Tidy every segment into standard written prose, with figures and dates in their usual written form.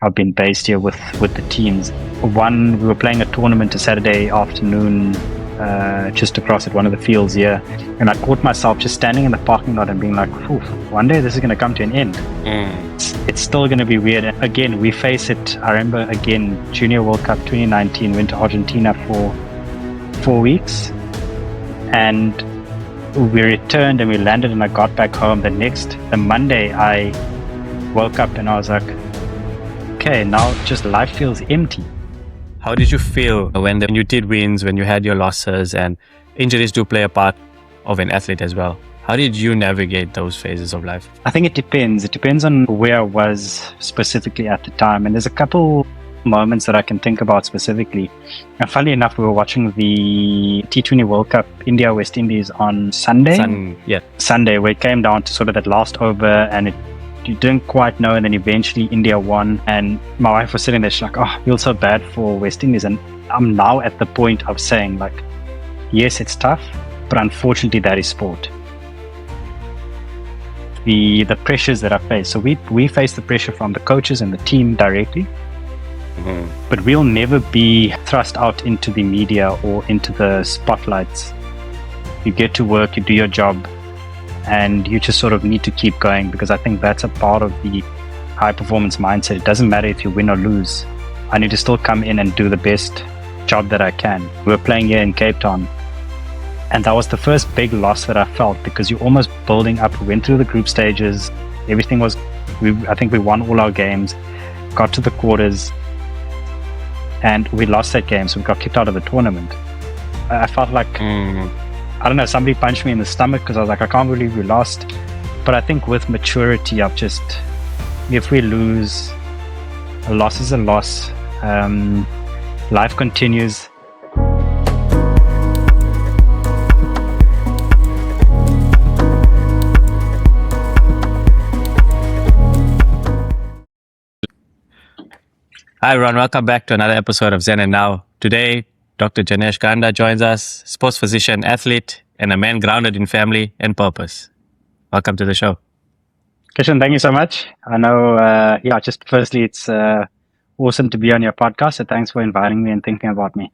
I've been based here with the teams. We were playing a tournament a Saturday afternoon just across at one of the fields here, and I caught myself just standing in the parking lot and being like, one day this is going to come to an end. It's still going to be weird. Again, we face it. I remember, again, Junior World Cup 2019, went to Argentina for 4 weeks, and we returned and we landed, and I got back home. The Monday, I woke up and I was like, okay, now just life feels empty. How did you feel when you did wins, when you had your losses, and injuries do play a part of an athlete as well? How did you navigate those phases of life? I think it depends. It depends on where I was specifically at the time. And there's a couple moments that I can think about specifically. And funnily enough, we were watching the T20 World Cup, India, West Indies on Sunday. Sunday, where it came down to sort of that last over, and you didn't quite know, and then eventually India won. And my wife was sitting there, she's like, I feel so bad for West Indies. And I'm now at the point of saying, like, yes, it's tough, but unfortunately that is sport. The pressures that I face. So we face the pressure from the coaches and the team directly, but we'll never be thrust out into the media or into the spotlights. You get to work, you do your job, and you just sort of need to keep going, because I think that's a part of the high performance mindset. It doesn't matter if you win or lose. I need to still come in and do the best job that I can. We were playing here in Cape Town, and that was the first big loss that I felt, because you're almost building up. We went through the group stages. Everything was, I think we won all our games, got to the quarters, and we lost that game. So we got kicked out of the tournament. I felt like, I don't know, somebody punched me in the stomach, because I was like, I can't believe we lost. But I think with maturity, if we lose, a loss is a loss. Life continues. Hi everyone, welcome back to another episode of Zen and Now. Today, Dr. Janesh Ganda joins us, sports physician, athlete, and a man grounded in family and purpose. Welcome to the show. Kishen, thank you so much. I know, just firstly, it's awesome to be on your podcast. So thanks for inviting me and thinking about me.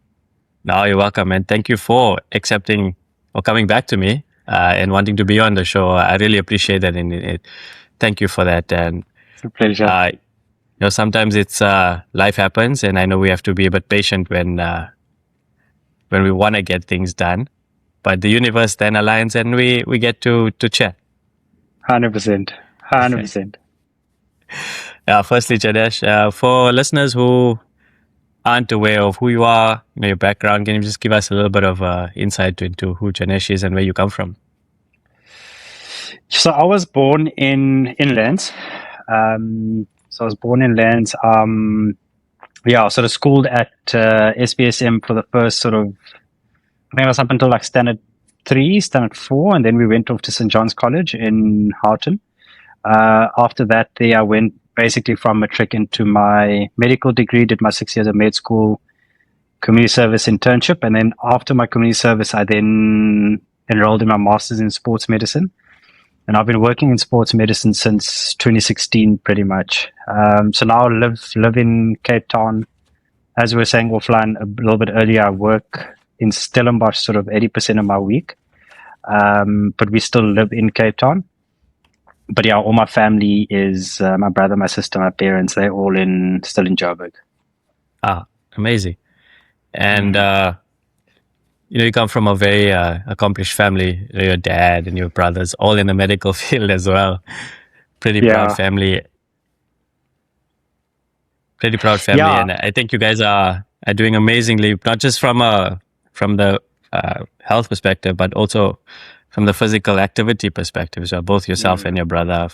No, you're welcome, and thank you for accepting or coming back to me and wanting to be on the show. I really appreciate that, and thank you for that. And it's a pleasure. Sometimes it's life happens, and I know we have to be a bit patient when we want to get things done. But the universe then aligns, and we get to chat. 100%. Firstly, Janesh, for listeners who aren't aware of who you are, your background, can you just give us a little bit of insight into who Janesh is and where you come from? So I was born in Lens. So I was born in Lens. Sort of schooled at SPSM for the first sort of, I think it was up until like standard 3, standard 4, and then we went off to St. John's College in Houghton. After that, I went basically from matric into my medical degree, did my 6 years of med school, community service internship, and then after my community service, I then enrolled in my master's in sports medicine. And I've been working in sports medicine since 2016, pretty much. So now I live in Cape Town. As we were saying offline a little bit earlier, I work in Stellenbosch sort of 80% of my week. But we still live in Cape Town. But yeah, all my family is my brother, my sister, my parents. They're all still in Joburg. Ah, amazing. And you come from a very accomplished family. Your dad and your brothers, all in the medical field as well. Pretty proud family. Yeah. And I think you guys are doing amazingly, not just from the health perspective, but also from the physical activity perspective. So both yourself and your brother,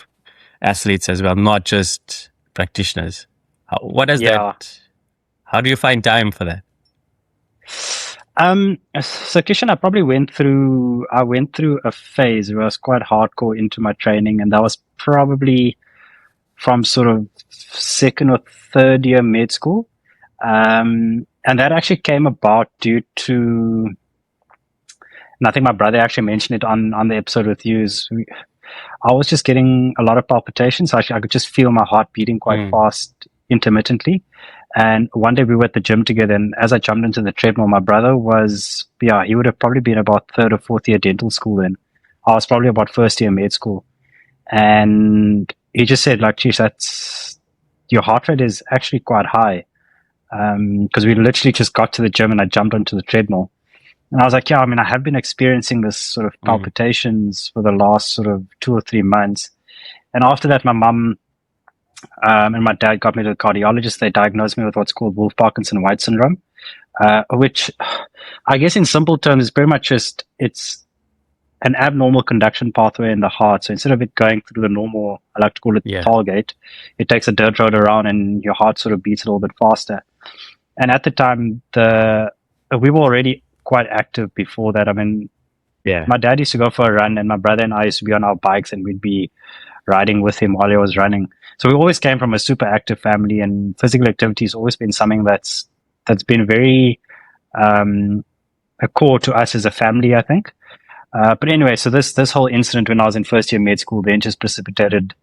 athletes as well, not just practitioners. What is that? How do you find time for that? So Kishen, I probably went through a phase where I was quite hardcore into my training, and that was probably from sort of second or third year med school. And that actually came about due to, and I think my brother actually mentioned it on the episode with you, I was just getting a lot of palpitations. Actually, I could just feel my heart beating quite fast intermittently. And one day we were at the gym together, and as I jumped into the treadmill, my brother was, he would have probably been about third or fourth year dental school then. I was probably about first year med school. And he just said, like, geez, your heart rate is actually quite high. Because we literally just got to the gym and I jumped onto the treadmill. And I was like, I have been experiencing this sort of palpitations for the last sort of 2 or 3 months. And after that, my mum and my dad got me to the cardiologist. They diagnosed me with what's called Wolff-Parkinson-White syndrome, which I guess in simple terms is pretty much just, it's an abnormal conduction pathway in the heart. So instead of it going through the normal, I like to call it the toll gate, it takes a dirt road around and your heart sort of beats a little bit faster. And at the time, we were already quite active before that. My dad used to go for a run and my brother and I used to be on our bikes and we'd be riding with him while he was running. So we always came from a super active family, and physical activity has always been something that's been very a core to us as a family, I think. But anyway, so this whole incident when I was in first year med school then just precipitated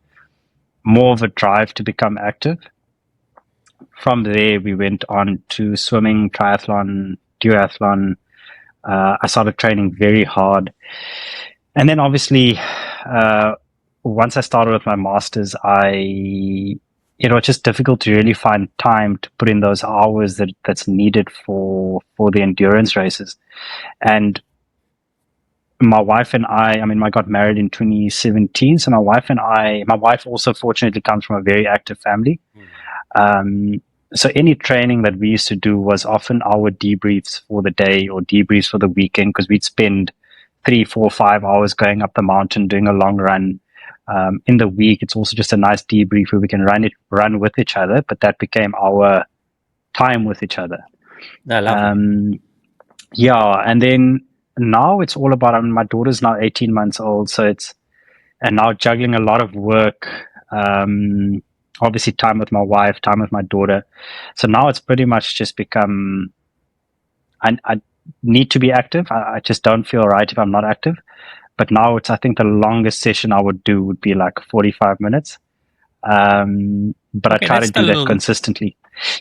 more of a drive to become active. From there, we went on to swimming, triathlon, duathlon. I started training very hard. And then obviously, once I started with my masters, it was just difficult to really find time to put in those hours that's needed for the endurance races. And my wife and I got married in 2017. So my wife also fortunately comes from a very active family. So any training that we used to do was often our debriefs for the day or debriefs for the weekend, because we'd spend 3, 4, 5 hours going up the mountain, doing a long run. In the week, it's also just a nice debrief where we can run with each other, but that became our time with each other. I love it. And then now it's all about, my daughter's now 18 months old, and now juggling a lot of work, obviously time with my wife, time with my daughter. So now it's pretty much just become, I need to be active. I just don't feel right if I'm not active. But now I think the longest session I would do would be like 45 minutes. But I try to do that consistently.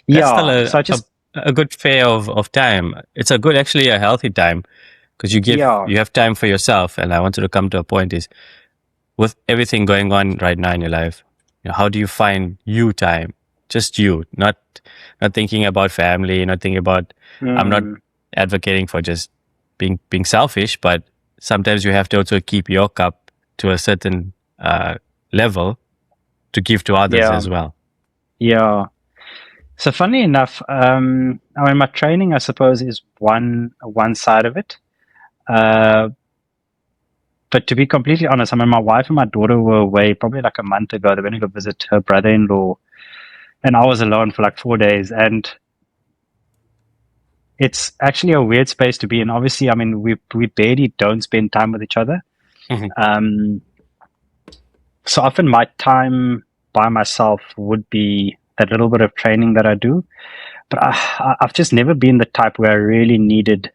That's still a good fare of time. It's actually a healthy time, because you have time for yourself. And I wanted to come to a point is, with everything going on right now in your life, how do you find you time? Just you, not thinking about family, not thinking about, I'm not advocating for just being selfish, but sometimes you have to also keep your cup to a certain level to give to others as well. Yeah. So funny enough, my training, I suppose, is one side of it. But to be completely honest, my wife and my daughter were away probably like a month ago. They went to go visit her brother-in-law, and I was alone for like 4 days. And it's actually a weird space to be in. Obviously, we barely don't spend time with each other. So often my time by myself would be that little bit of training that I do. But I've just never been the type where I really needed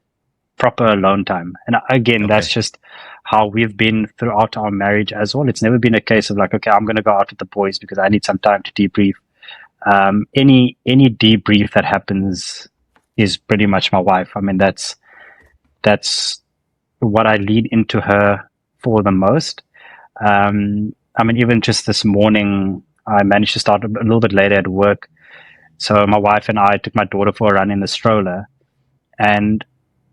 proper alone time. And again, that's just how we've been throughout our marriage as well. It's never been a case of like, okay, I'm going to go out with the boys because I need some time to debrief. Any debrief that happens is pretty much my wife. That's what I lead into her for the most. Even just this morning, I managed to start a little bit later at work. So my wife and I took my daughter for a run in the stroller, and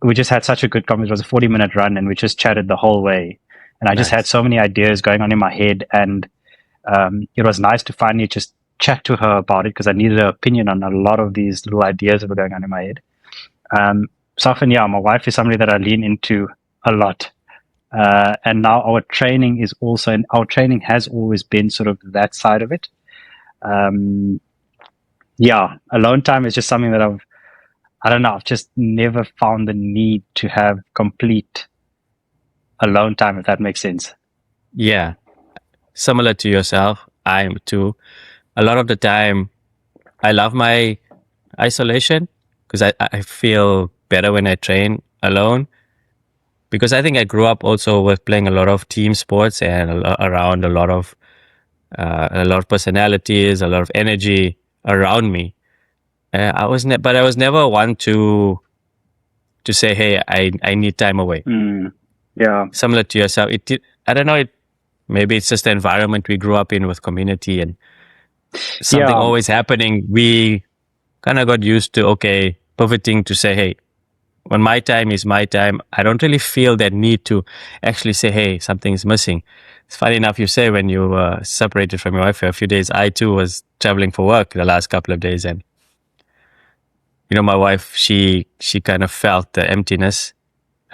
we just had such a good conversation. It was a 40-minute run, and we just chatted the whole way. And I just had so many ideas going on in my head, and it was nice to finally just chat to her about it, because I needed her opinion on a lot of these little ideas that were going on in my head. So often, my wife is somebody that I lean into a lot. And now our training has always been sort of that side of it. Alone time is just something that I've just never found the need to have complete alone time, if that makes sense. Yeah. Similar to yourself, I am too. A lot of the time, I love my isolation, because I feel better when I train alone. Because I think I grew up also with playing a lot of team sports and around a lot of personalities, a lot of energy. around me. But I was never one to say, hey, I need time away. Yeah. Similar to yourself, I don't know. Maybe it's just the environment we grew up in with community and something always happening. We kind of got used to, okay, pivoting to say, hey, when my time is my time, I don't really feel that need to actually say, hey, something's missing. It's funny enough, you say when you were separated from your wife for a few days, I too was traveling for work the last couple of days. And, my wife, she kind of felt the emptiness,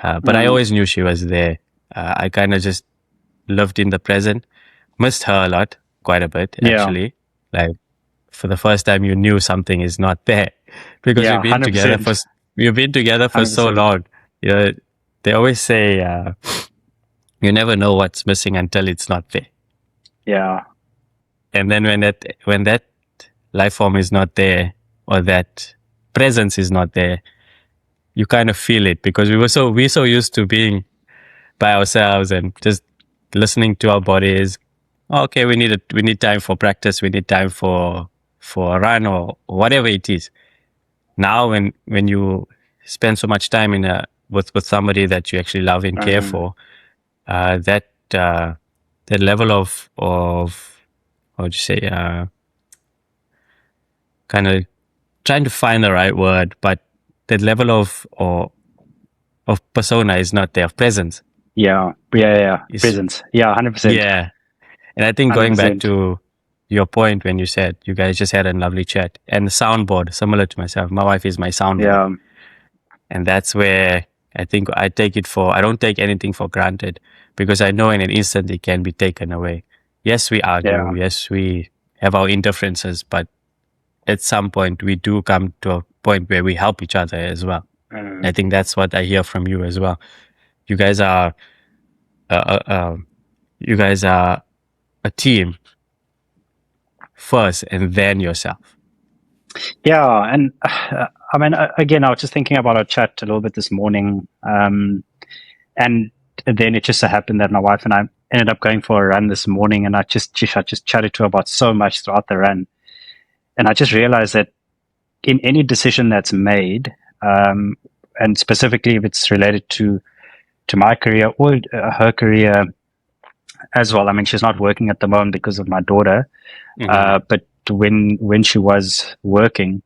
but I always knew she was there. I kind of just lived in the present, missed her a lot, quite a bit, actually. Like, for the first time, you knew something is not there because we've been 100%. together for 100%. so long. They always say you never know what's missing until it's not there. Yeah. And then when that life form is not there, or that presence is not there, you kind of feel it, because we're so used to being by ourselves and just listening to our bodies. Okay, we need time for practice. We need time for a run or whatever it is. Now, when you spend so much time with somebody that you actually love and care for, that level of how would you say, kind of trying to find the right word, but that level of persona is not there, of presence. Yeah. Presence. Yeah, 100%. Yeah. And I think 100%. going back to your point when you said you guys just had a lovely chat, and the soundboard, similar to myself, my wife is my soundboard. Yeah. And that's where I think I don't take anything for granted, because I know in an instant it can be taken away. Yes, we argue. Yeah. Yes, we have our indifferences, but at some point we do come to a point where we help each other as well. I think that's what I hear from you as well. You guys are a team first, and then yourself. Yeah, and I mean, again, I was just thinking about our chat a little bit this morning, and then it just so happened that my wife and I ended up going for a run this morning, and I just chatted to her about so much throughout the run, and I just realized that in any decision that's made, and specifically if it's related to my career or her career as well. I mean, she's not working at the moment because of my daughter, but when she was working,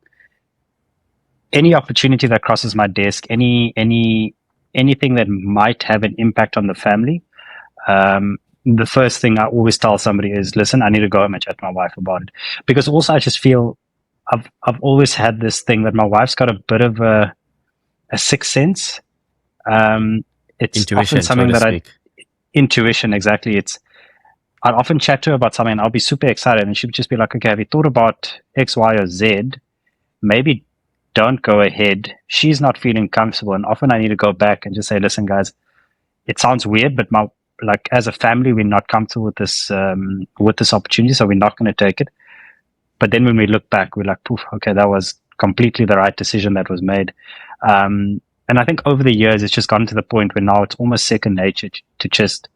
any opportunity that crosses my desk, anything that might have an impact on the family, the first thing I always tell somebody is, listen, I need to go home and chat to my wife about it. Because also I just feel I've always had this thing that my wife's got a bit of a sixth sense. It's intuition, often something so that intuition, exactly. I'd often chat to her about something and I'll be super excited, and she'd just be like, okay, have you thought about X, Y, or Z? Maybe don't go ahead. She's not feeling comfortable. And often I need to go back and just say, listen, guys, it sounds weird, but as a family, we're not comfortable with this opportunity, so we're not going to take it. But then when we look back, we're like, poof, okay, that was completely the right decision that was made. And I think over the years, it's just gotten to the point where now it's almost second nature to just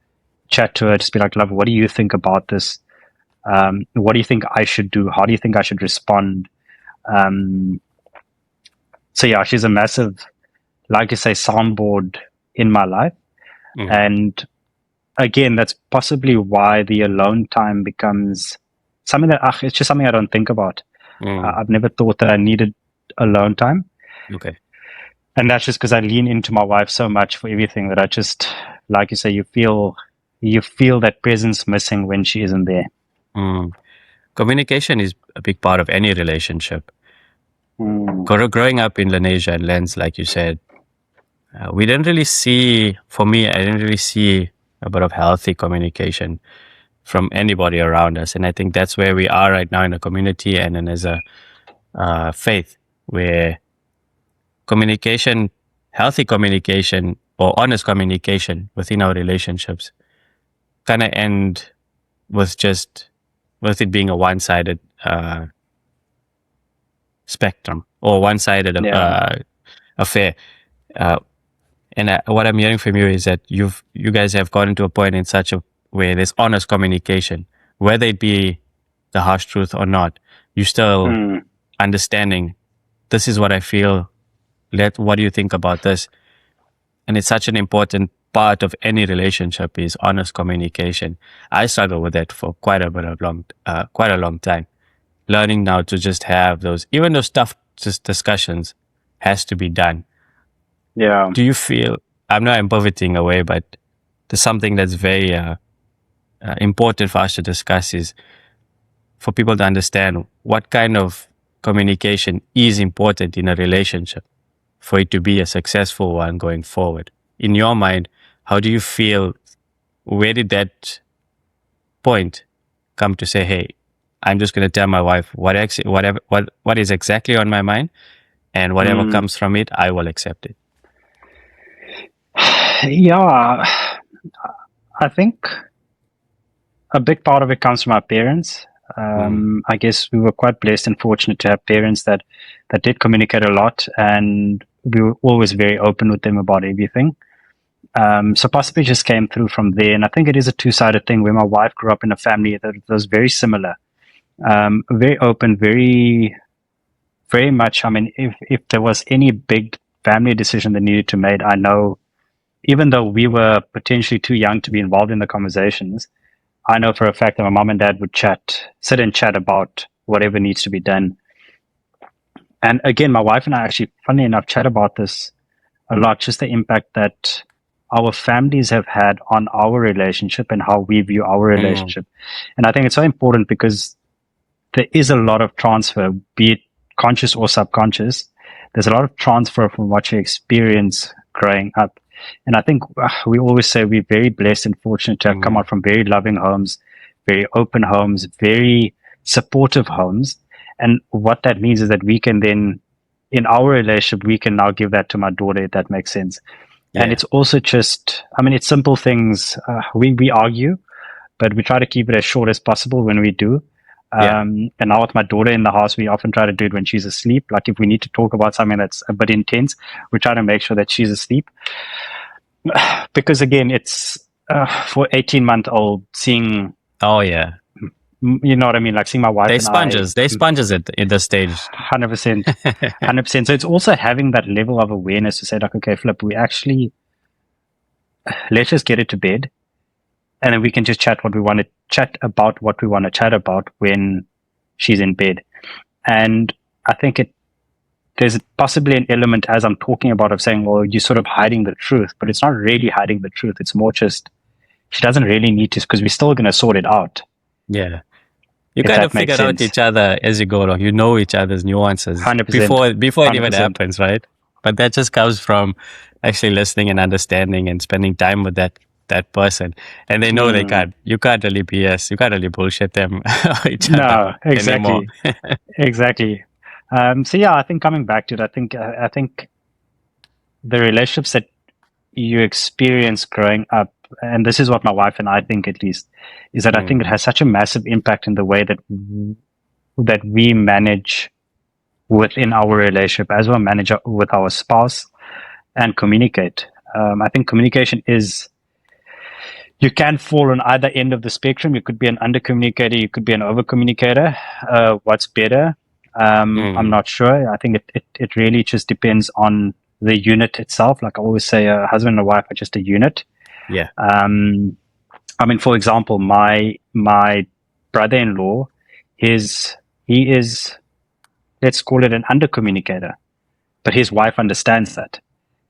chat to her, just be like, love, what do you think about this? What do you think I should do? How do you think I should respond? So yeah, she's a massive, like you say, soundboard in my life. And again, that's possibly why the alone time becomes something that it's just something I don't think about. I've never thought that I needed alone time. Okay. And that's just because I lean into my wife so much for everything that I just, like you say, you feel that presence missing when she isn't there. Communication is a big part of any relationship. Growing up in Lenasia and Lens, like you said, we didn't really see, for me, I didn't really see a bit of healthy communication from anybody around us. And I think that's where we are right now in a community and then as a faith, where communication, healthy communication or honest communication within our relationships kind of end with it being a one-sided spectrum or one-sided affair. And what I'm hearing from you is that you guys have gotten to a point in such a way there's honest communication, whether it be the harsh truth or not, you still understanding, this is what I feel. What do you think about this? And it's such an important part of any relationship is honest communication. I struggle with that for quite a long time. Learning now to just have those, even those tough discussions has to be done. Yeah. Do you feel, I'm pivoting away, but there's something that's very important for us to discuss is for people to understand what kind of communication is important in a relationship for it to be a successful one going forward. In your mind, how do you feel? Where did that point come to say, hey, I'm just going to tell my wife what is exactly on my mind, and whatever comes from it, I will accept it? Yeah, I think a big part of it comes from our parents. I guess we were quite blessed and fortunate to have parents that did communicate a lot, and we were always very open with them about everything. So possibly just came through from there. And I think it is a two-sided thing where my wife grew up in a family that was very similar. Very open, very, very much. I mean, if there was any big family decision that needed to be made, I know, even though we were potentially too young to be involved in the conversations, I know for a fact that my mom and dad would sit and chat about whatever needs to be done. And again, my wife and I actually, funnily enough, chat about this a lot, just the impact that our families have had on our relationship and how we view our relationship. And I think it's so important because there is a lot of transfer, be it conscious or subconscious. There's a lot of transfer from what you experience growing up. And I think we always say we're very blessed and fortunate to have come out from very loving homes, very open homes, very supportive homes. And what that means is that we can then, in our relationship, we can now give that to my daughter, if that makes sense. Yeah. And it's also just, I mean, it's simple things. We argue, but we try to keep it as short as possible when we do. And now with my daughter in the house, we often try to do it when she's asleep. Like if we need to talk about something that's a bit intense, we try to make sure that she's asleep. Because again, it's for 18-month-old seeing. Oh yeah. You know what I mean? Like seeing my wife. They sponges it in the stage. 100%. 100%. So it's also having that level of awareness to say like, okay, Flip, let's just get it to bed. And then we can just chat about what we want to chat about when she's in bed. And I think there's possibly an element as I'm talking about of saying, well, you're sort of hiding the truth, but it's not really hiding the truth. It's more just, she doesn't really need to, because we're still going to sort it out. Yeah. You kind of figure out each other as you go along. You know each other's nuances 100%, before it 100%. Even happens, right? But that just comes from actually listening and understanding and spending time with that person. And they know you can't really BS, you can't really bullshit them each other. No, exactly. Exactly. So yeah, I think coming back to it, I think the relationships that you experience growing up, and this is what my wife and I think at least, is that I think it has such a massive impact in the way that we manage within our relationship as well, manage with our spouse and communicate. I think communication is, you can fall on either end of the spectrum. You could be an under communicator, you could be an over communicator. What's better? I'm not sure. I think it really just depends on the unit itself. Like I always say, a husband and a wife are just a unit. Yeah. I mean, for example, my brother-in-law he is, let's call it an under communicator, but his wife understands that,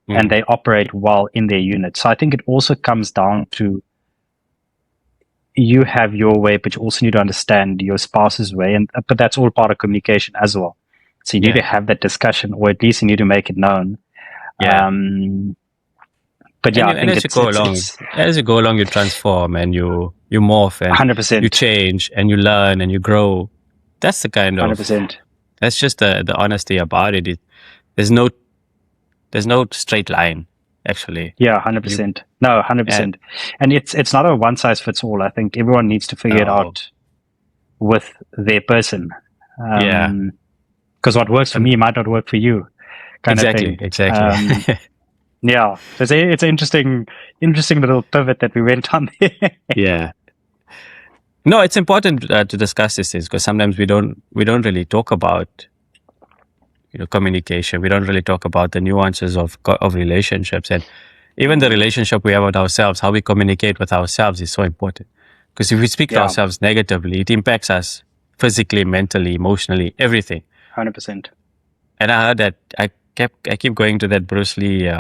and they operate well in their unit. So I think it also comes down to, you have your way, but you also need to understand your spouse's way, but that's all part of communication as well. So you need to have that discussion, or at least you need to make it known. Yeah. But yeah, I think as you go along, you transform and you morph and 100%. You change and you learn and you grow. That's the kind of 100%. That's just the honesty about it. There's no straight line, actually. Yeah, 100%. No, 100%. And it's not a one size fits all. I think everyone needs to figure it out with their person. Because what works for me might not work for you. Exactly. Yeah, it's an interesting little pivot that we went on there. Yeah. No, it's important to discuss these things because sometimes we don't really talk about communication. We don't really talk about the nuances of relationships, and even the relationship we have with ourselves. How we communicate with ourselves is so important, because if we speak to ourselves negatively, it impacts us physically, mentally, emotionally, everything. 100%. And I heard that I keep going to that Bruce Lee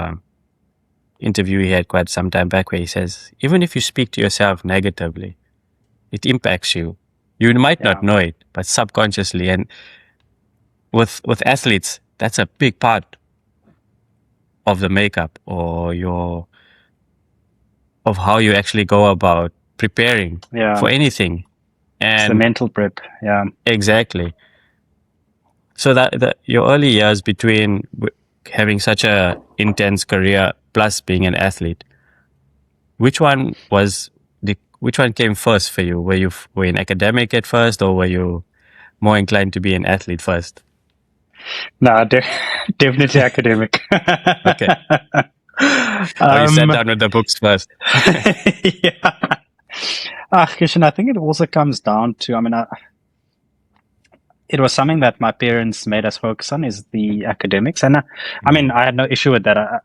interview he had quite some time back, where he says, even if you speak to yourself negatively, it impacts you. You might not know it, but subconsciously. And with athletes, that's a big part of the makeup or of how you actually go about preparing for anything. And it's the mental prep. Yeah, exactly. So that your early years between having such a intense career plus being an athlete, which one came first for you? Were you an academic at first, or were you more inclined to be an athlete first? No, definitely academic. Okay. You sat down with the books first. Yeah. Kishen, I think it also comes down to, it was something that my parents made us focus on, is the academics. And I had no issue with that.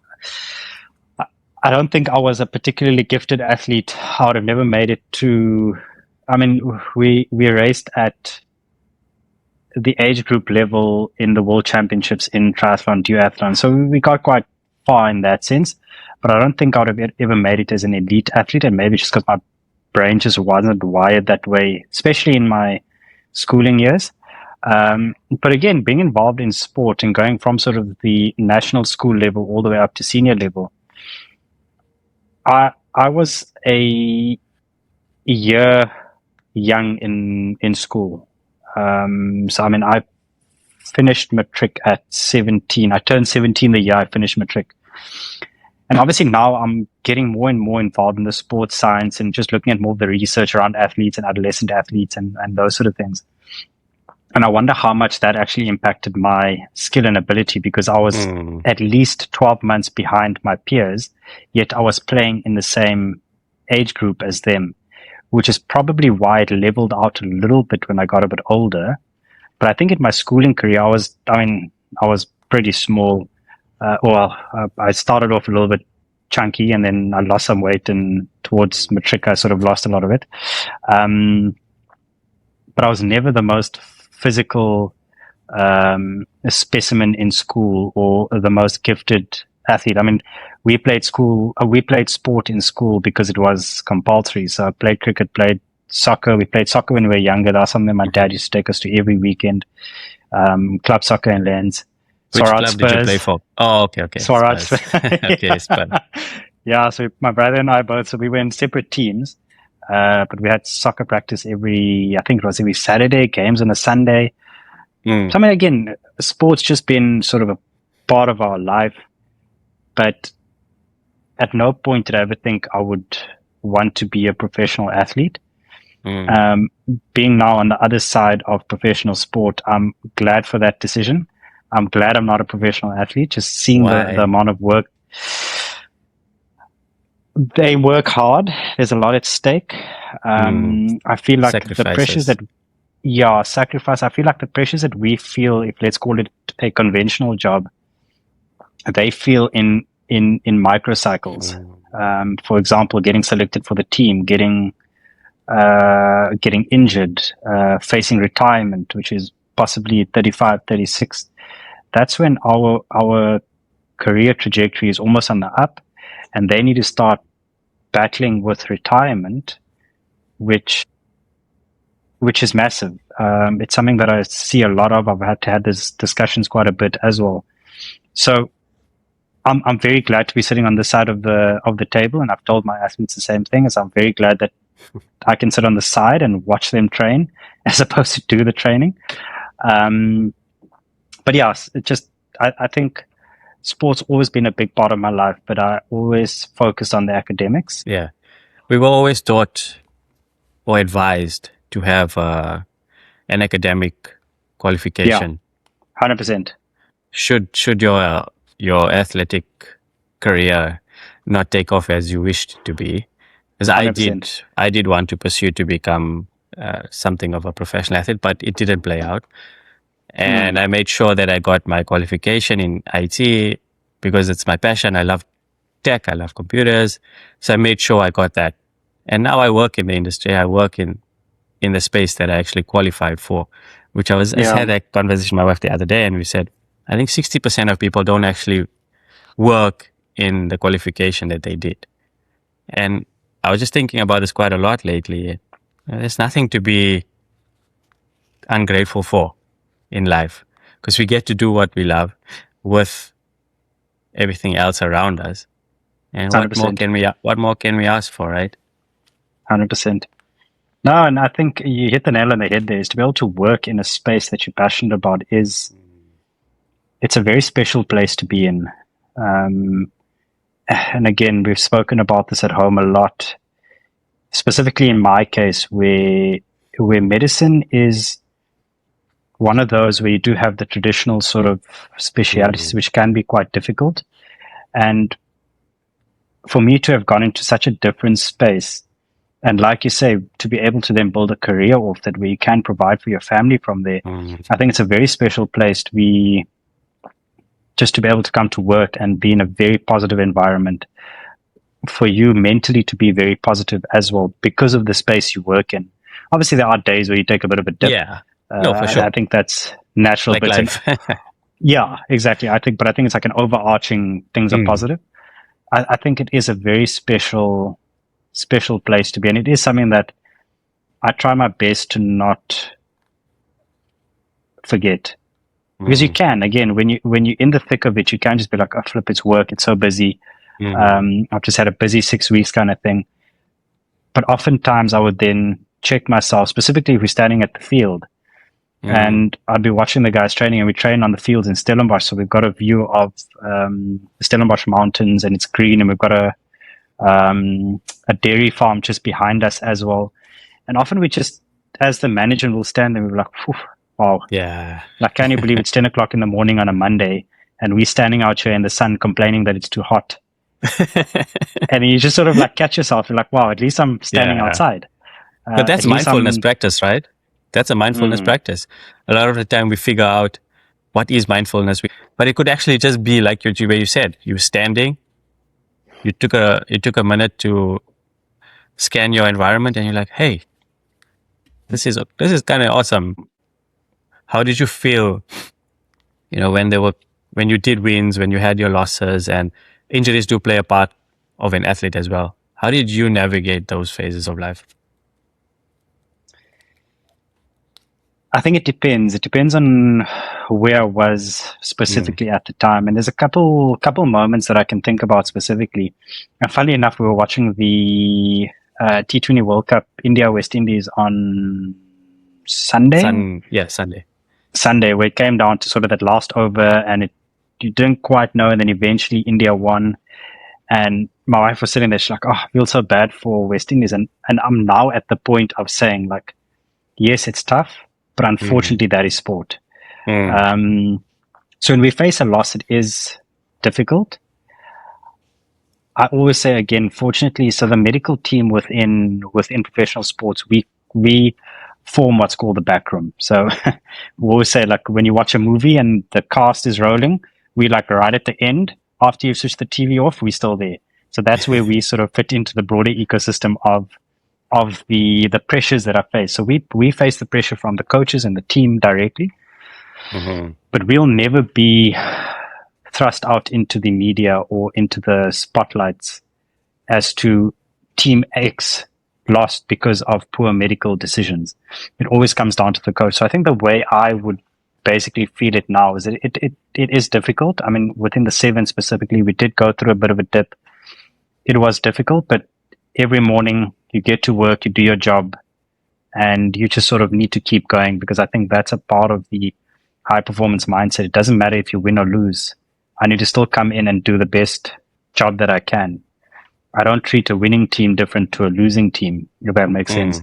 I don't think I was a particularly gifted athlete. I would have never made it to, we raced at the age group level in the world championships in triathlon, duathlon. So we got quite far in that sense, but I don't think I would have ever made it as an elite athlete. And maybe just because my brain just wasn't wired that way, especially in my schooling years. But again, being involved in sport and going from sort of the national school level all the way up to senior level, I was a year young in school. I finished matric at 17. I turned 17 the year I finished matric. And obviously now I'm getting more and more involved in the sports science and just looking at more of the research around athletes and adolescent athletes and those sort of things. And I wonder how much that actually impacted my skill and ability, because I was at least 12 months behind my peers, yet I was playing in the same age group as them, which is probably why it leveled out a little bit when I got a bit older. But I think in my schooling career, I was pretty small. I started off a little bit chunky, and then I lost some weight, and towards matric, I sort of lost a lot of it. But I was never the most physical specimen in school or the most gifted athlete. We played sport in school because it was compulsory. So I played cricket, played soccer. We played soccer when we were younger. That was something my dad used to take us to every weekend. Club soccer in Lens. Which club did you play for? Oh, okay. Swarat Spurs. Okay, Spurs. Yeah, so my brother and I both, so we were in separate teams. But we had soccer practice every Saturday, games on a Sunday. So again, sports just been sort of a part of our life. But at no point did I ever think I would want to be a professional athlete. Being now on the other side of professional sport, I'm glad for that decision. I'm glad I'm not a professional athlete. Just seeing the amount of work. They work hard. There's a lot at stake. I feel like the pressures sacrifice. I feel like the pressures that we feel, if let's call it a conventional job, they feel in microcycles. For example, getting selected for the team, getting injured, facing retirement, which is possibly 35, 36. That's when our career trajectory is almost on the up. And they need to start battling with retirement, which is massive. It's something that I see a lot of. I've had to have these discussions quite a bit as well. So I'm very glad to be sitting on this side of the table, and I've told my athletes the same thing. As I'm very glad that I can sit on the side and watch them train as opposed to do the training. But yes, I think sport's always been a big part of my life, but I always focused on the academics. Yeah. We were always taught or advised to have an academic qualification. Yeah, 100%. Should your athletic career not take off as you wished to be? Because I did want to pursue to become something of a professional athlete, but it didn't play out. And I made sure that I got my qualification in IT because it's my passion. I love tech. I love computers. So I made sure I got that. And now I work in the industry. I work in the space that I actually qualified for, which I had that conversation with my wife the other day, and we said, I think 60% of people don't actually work in the qualification that they did. And I was just thinking about this quite a lot lately. There's nothing to be ungrateful for in life, because we get to do what we love with everything else around us. And 100%. what more can we ask for, right? 100%. No, and I think you hit the nail on the head there. Is to be able to work in a space that you're passionate about it's a very special place to be in. And again, we've spoken about this at home a lot, specifically in my case, where medicine is one of those where you do have the traditional sort of specialities, which can be quite difficult. And for me to have gone into such a different space, and like you say, to be able to then build a career off that where you can provide for your family from there, I think it's a very special place to be, just to be able to come to work and be in a very positive environment. For you mentally to be very positive as well because of the space you work in. Obviously, there are days where you take a bit of a dip. Yeah, no, for sure. I think that's natural. Like life. Yeah, exactly. I think it's like an overarching things are positive. I think it is a very special place to be, and it is something that I try my best to not forget. Because you can, again, when you're in the thick of it, you can just be like, oh, flip, it's work, it's so busy. I've just had a busy 6 weeks kind of thing. But oftentimes I would then check myself, specifically if we're standing at the field, and I'd be watching the guys training, and we train on the fields in Stellenbosch. So we've got a view of the Stellenbosch Mountains, and it's green, and we've got a dairy farm just behind us as well. And often we just, as the manager, will stand there and we're like, wow. Yeah. Like, can you believe it's 10 o'clock in the morning on a Monday and we're standing out here in the sun complaining that it's too hot? And you just sort of like catch yourself. You're like, wow, at least I'm standing outside. But that's mindfulness practice, right? That's a mindfulness practice. A lot of the time we figure out what is mindfulness, but it could actually just be like where you said, you were standing, you took a minute to scan your environment, and you're like, hey, this is kind of awesome. How did you feel, when you did wins, when you had your losses, and injuries do play a part of an athlete as well. How did you navigate those phases of life? I think it depends. It depends on where I was specifically at the time. And there's a couple moments that I can think about specifically. And funnily enough, we were watching the T20 World Cup, India, West Indies on Sunday. Sunday, where it came down to sort of that last over, and you didn't quite know, and then eventually India won. And my wife was sitting there, she's like, oh, I feel so bad for West Indies. And I'm now at the point of saying, like, yes, it's tough, but unfortunately that is sport. So when we face a loss, it is difficult. I always say, again, fortunately, so the medical team within professional sports, we form what's called the back room. So we always say, like, when you watch a movie and the cast is rolling, we like right at the end, after you've switched the TV off, we're still there. So that's where we sort of fit into the broader ecosystem of the pressures that are faced. So we face the pressure from the coaches and the team directly, but we'll never be thrust out into the media or into the spotlights as to Team X lost because of poor medical decisions. It always comes down to the coach. So I think the way I would basically feel it now is that it is difficult. I mean, within the seven specifically, we did go through a bit of a dip. It was difficult, but every morning you get to work, you do your job, and you just sort of need to keep going, because I think that's a part of the high performance mindset. It doesn't matter if you win or lose. I need to still come in and do the best job that I can. I don't treat a winning team different to a losing team, if that makes sense.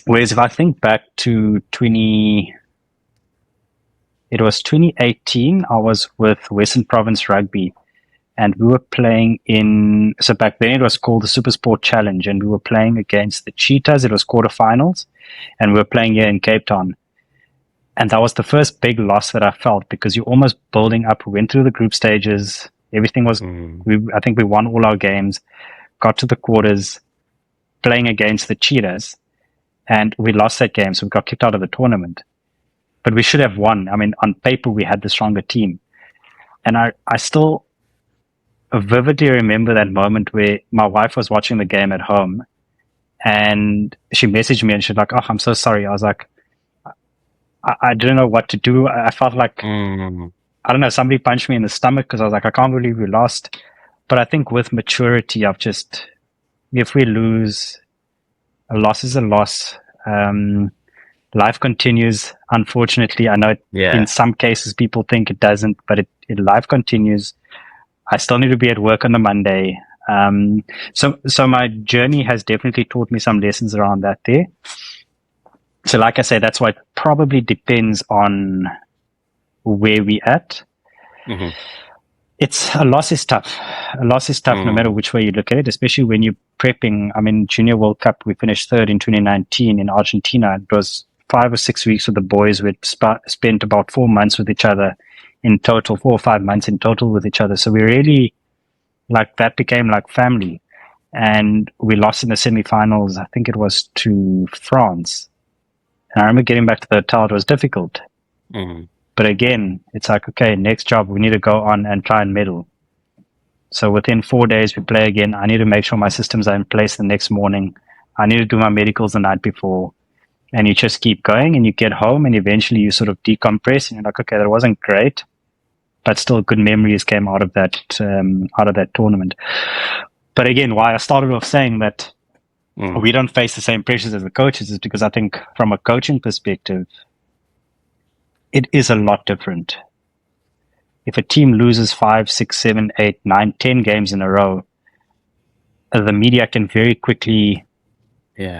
Whereas if I think back to 2018, I was with Western Province Rugby, and we were playing so back then it was called the Super Sport Challenge, and we were playing against the Cheetahs. It was quarterfinals, and we were playing here in Cape Town. And that was the first big loss that I felt, because you're almost building up. We went through the group stages. Everything was, I think we won all our games, got to the quarters, playing against the Cheetahs, and we lost that game. So we got kicked out of the tournament. But we should have won. I mean, on paper, we had the stronger team. And I still vividly remember that moment where my wife was watching the game at home, and she messaged me and she's like, "Oh, I'm so sorry." I was like, I didn't know what to do. I felt like, I don't know, somebody punched me in the stomach, because I was like, I can't believe we lost. But I think with maturity, if we lose, a loss is a loss. Life continues. Unfortunately, I know in some cases people think it doesn't, but life continues. I still need to be at work on a Monday. So my journey has definitely taught me some lessons around that there. So like I say, that's why it probably depends on where we're at. Mm-hmm. A loss is tough. A loss is tough no matter which way you look at it, especially when you're prepping. I mean, Junior World Cup, we finished third in 2019 in Argentina. It was 5 or 6 weeks with the boys. We'd spent about 4 months with each other in total, 4 or 5 months in total with each other. So we really, that became like family. And we lost in the semifinals, I think it was to France. And I remember getting back to the hotel, it was difficult. Mm-hmm. But again, it's like, okay, next job, we need to go on and try and medal. So within 4 days, we play again. I need to make sure my systems are in place the next morning. I need to do my medicals the night before. And you just keep going, and you get home, and eventually you sort of decompress, and you're like, okay, that wasn't great, but still good memories came out of that tournament. But again, why I started off saying that we don't face the same pressures as the coaches is because I think from a coaching perspective, it is a lot different. If a team loses 5, 6, 7, 8, 9, 10 games in a row, the media can very quickly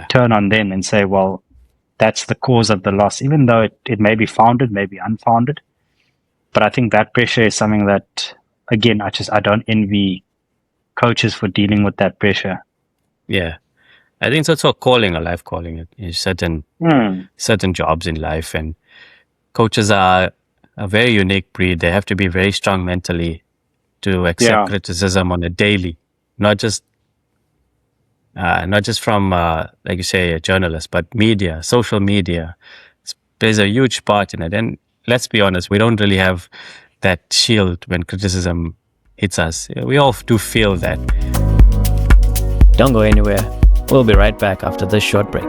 turn on them and say, well, that's the cause of the loss, even though it may be founded, may be unfounded. But I think that pressure is something that, again, I don't envy coaches for dealing with that pressure. Yeah. I think it's also a calling, a life calling. It's certain jobs in life, and coaches are a very unique breed. They have to be very strong mentally to accept criticism on a daily, not just from, like you say, a journalist, but media, social media plays a huge part in it. And let's be honest, we don't really have that shield when criticism hits us. We all do feel that. Don't go anywhere. We'll be right back after this short break.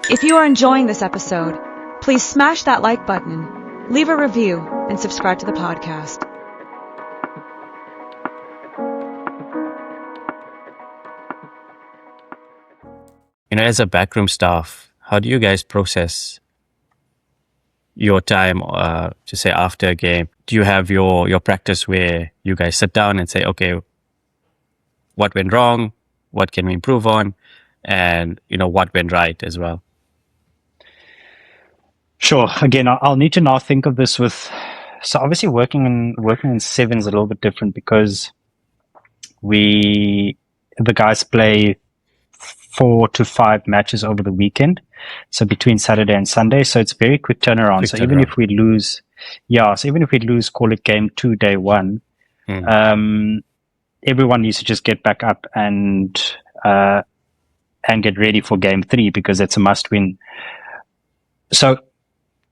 If you are enjoying this episode, please smash that like button, leave a review, and subscribe to the podcast. As a backroom staff, how do you guys process your time, to say after a game? Do you have your practice where you guys sit down and say, okay, what went wrong? What can we improve on? And, what went right as well? Sure. Again, I'll need to now think of this so obviously working in seven is a little bit different because the guys play 4 to 5 matches over the weekend. So between Saturday and Sunday. So it's very quick turnaround. Even if we lose, call it game 2, day 1, everyone needs to just get back up and get ready for game 3 because it's a must win. So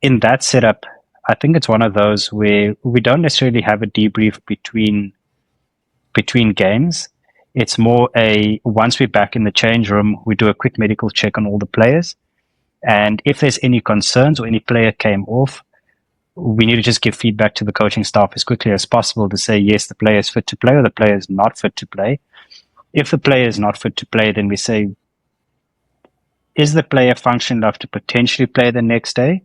in that setup, I think it's one of those where we don't necessarily have a debrief between games. It's more once we're back in the change room, we do a quick medical check on all the players. And if there's any concerns or any player came off, we need to just give feedback to the coaching staff as quickly as possible to say, yes, the player is fit to play or the player is not fit to play. If the player is not fit to play, then we say, is the player functional enough to potentially play the next day?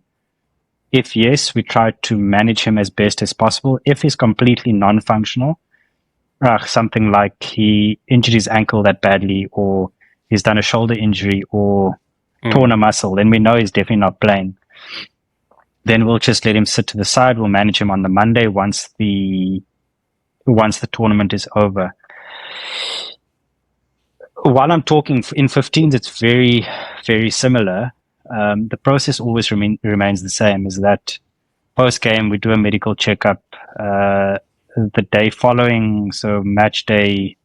If yes, we try to manage him as best as possible. If he's completely non-functional, something like he injured his ankle that badly, or he's done a shoulder injury or torn a muscle, then we know he's definitely not playing. Then we'll just let him sit to the side. We'll manage him on the Monday once the tournament is over. While I'm talking in 15s, it's very, very similar. The process always remains the same, is that post-game, we do a medical checkup. The day following, so match day,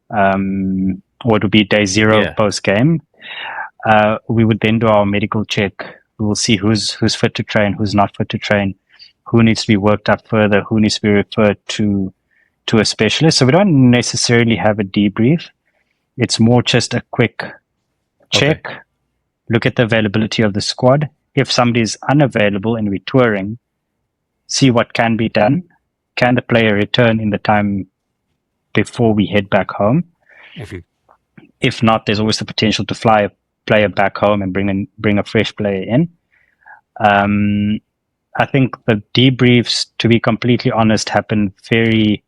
or it would be day 0 post-game, we would then do our medical check. We will see who's fit to train, who's not fit to train, who needs to be worked up further, who needs to be referred to a specialist. So we don't necessarily have a debrief. It's more just a quick check, look at the availability of the squad. If somebody is unavailable and we're touring, see what can be done. Can the player return in the time before we head back home? If not, there's always the potential to fly a player back home and bring a fresh player in. I think the debriefs, to be completely honest, happen very,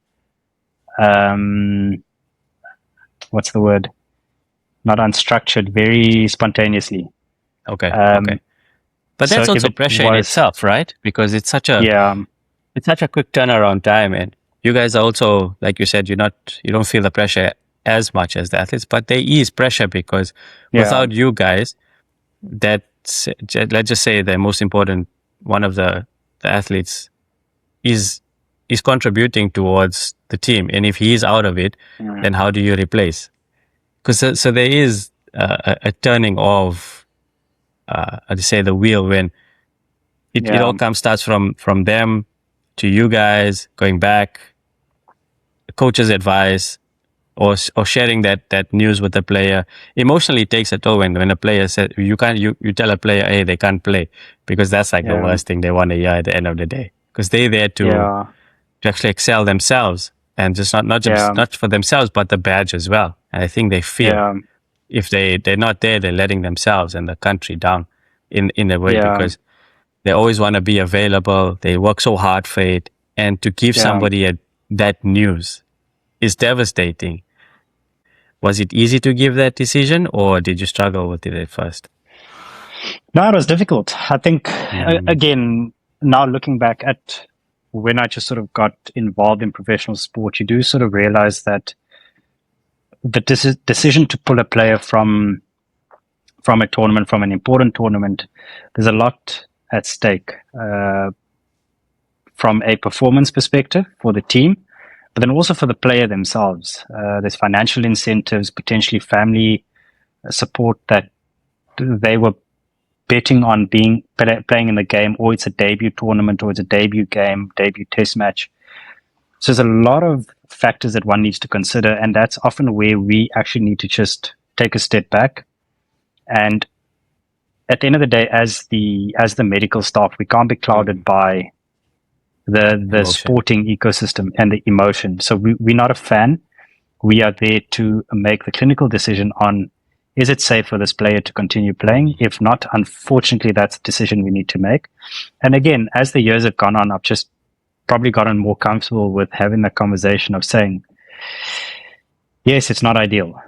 what's the word? Not unstructured, very spontaneously. Okay. But that's also pressure in itself, right? Because it's such a quick turnaround time, and you guys are also, like you said, you don't feel the pressure as much as the athletes, but there is pressure because without you guys, let's just say the most important one of the athletes is contributing towards the team, and if he is out of it, then how do you replace? Because so there is a turning of, I'd say, the wheel when it all starts from them to you guys, going back, coach's advice, or sharing that news with the player. Emotionally, it takes a toll when a player says you tell a player, hey, they can't play, because that's like the worst thing they want to hear at the end of the day, because they're there to actually excel themselves, and just not for themselves but the badge as well. And I think they feel if they're not there, they're letting themselves and the country down in a way, because they always want to be available. They work so hard for it, and to give somebody that news is devastating. Was it easy to give that decision, or did you struggle with it at first? No, it was difficult. I think, again, now looking back at when I just sort of got involved in professional sport, you do sort of realize that the decision to pull a player from a tournament, from an important tournament, there's a lot at stake from a performance perspective for the team, but then also for the player themselves. There's financial incentives, potentially family support that they were betting on playing in the game, or it's a debut tournament, or it's a debut game, debut test match. So there's a lot of factors that one needs to consider, and that's often where we actually need to just take a step back. And at the end of the day, as the medical staff, we can't be clouded by the sporting ecosystem and the emotion. So we're not a fan. We are there to make the clinical decision on, is it safe for this player to continue playing? If not, unfortunately, that's a decision we need to make. And again, as the years have gone on, I've just probably gotten more comfortable with having that conversation of saying, yes, it's not ideal,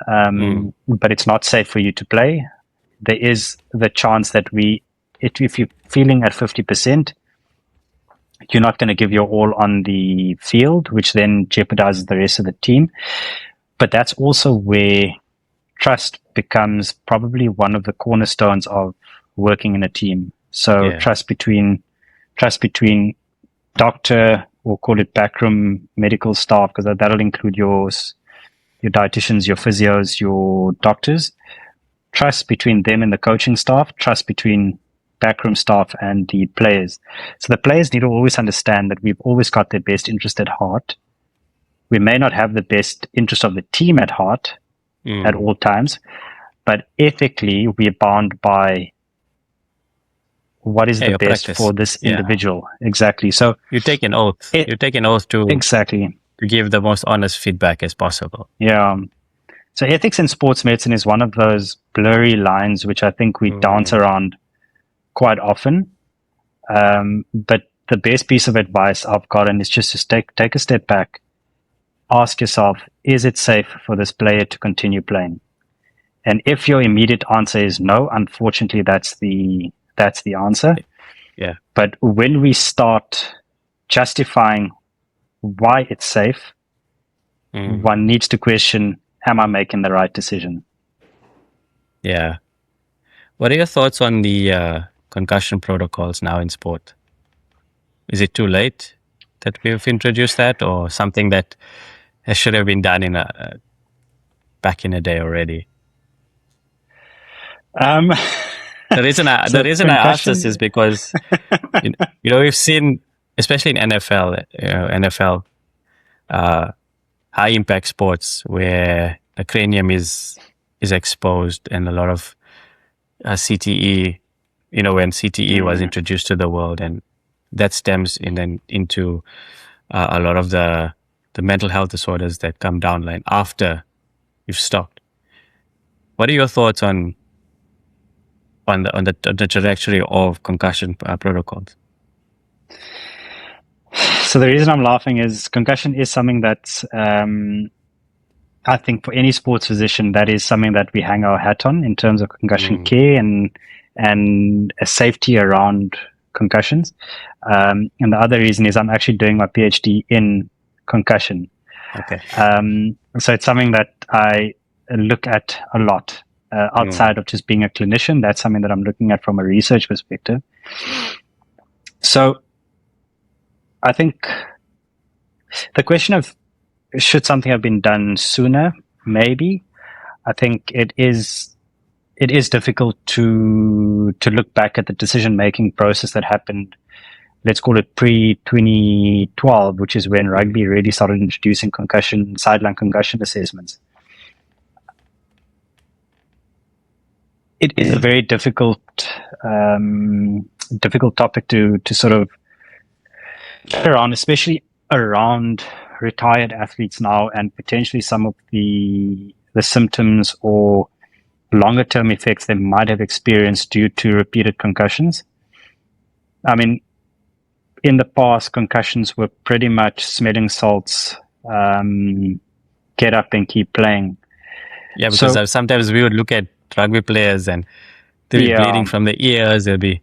but it's not safe for you to play. There is the chance that if you're feeling at 50%, you're not going to give your all on the field, which then jeopardizes the rest of the team. But that's also where trust becomes probably one of the cornerstones of working in a team. So trust between doctor, or call it backroom medical staff, because that'll include your dietitians, your physios, your doctors. Trust between them and the coaching staff. Trust between backroom staff and the players. So the players need to always understand that we've always got their best interest at heart. We may not have the best interest of the team at heart at all times, but ethically we're bound by what is the best practice for this individual. Exactly. So you take an oath. You take an oath to give the most honest feedback as possible. Yeah. So ethics in sports medicine is one of those blurry lines which I think we dance around quite often. But the best piece of advice I've gotten is just to take a step back, ask yourself, is it safe for this player to continue playing? And if your immediate answer is no, unfortunately, that's the answer. Yeah. But when we start justifying why it's safe, one needs to question, am I making the right decision? Yeah. What are your thoughts on the concussion protocols now in sport? Is it too late that we've introduced that, or something that should have been done back in a day already? The reason I ask this is because you know, we've seen, especially in NFL, high impact sports where the cranium is exposed, and a lot of CTE. You know, when CTE was introduced to the world, and that stems into a lot of the mental health disorders that come down line after you've stopped. What are your thoughts on the trajectory of concussion protocols? So the reason I'm laughing is concussion is something that I think for any sports physician, that is something that we hang our hat on in terms of concussion care and a safety around concussions. And the other reason is I'm actually doing my PhD in concussion. Okay. So it's something that I look at a lot outside of just being a clinician. That's something that I'm looking at from a research perspective. So I think the question of should something have been done sooner, maybe. I think it is difficult to look back at the decision-making process that happened, let's call it pre-2012, which is when rugby really started introducing sideline concussion assessments. It is a very difficult topic to sort of get around, especially around retired athletes now, and potentially some of the symptoms or longer term effects they might have experienced due to repeated concussions. I mean, in the past, concussions were pretty much smelling salts, get up and keep playing. Yeah, because sometimes we would look at rugby players and they'll be bleeding from the ears. There'll be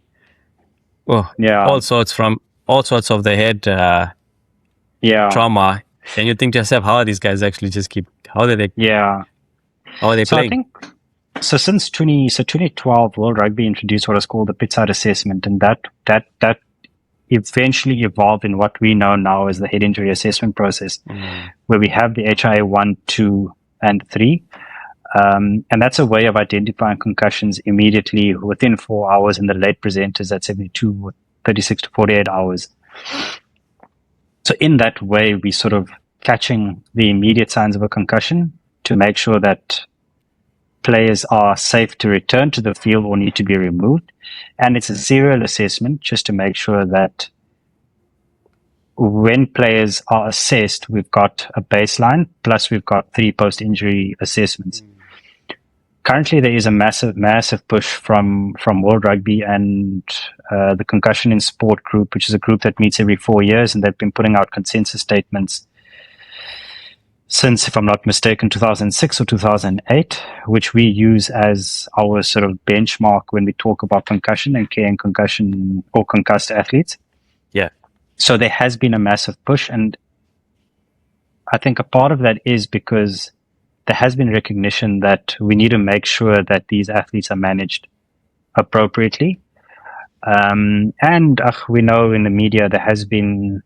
all sorts of the head trauma. And you think to yourself, how are these guys actually how are they playing? I think, since 2012, World Rugby introduced what is called the Pitside assessment, and that eventually evolved in what we know now as the head injury assessment process, where we have the HIA 1, 2, and 3. And that's a way of identifying concussions immediately within 4 hours, and the late presenters at 72 or 36 to 48 hours. So in that way, we sort of catching the immediate signs of a concussion to make sure that players are safe to return to the field or need to be removed. And it's a serial assessment just to make sure that when players are assessed, we've got a baseline, plus we've got 3 post-injury assessments. Currently, there is a massive push from World Rugby and the Concussion in Sport group, which is a group that meets every 4 years, and they've been putting out consensus statements since, if I'm not mistaken, 2006 or 2008, which we use as our sort of benchmark when we talk about concussion and care and concussion or concussed athletes. Yeah. So there has been a massive push, and I think a part of that is because there has been recognition that we need to make sure that these athletes are managed appropriately. And we know in the media there has been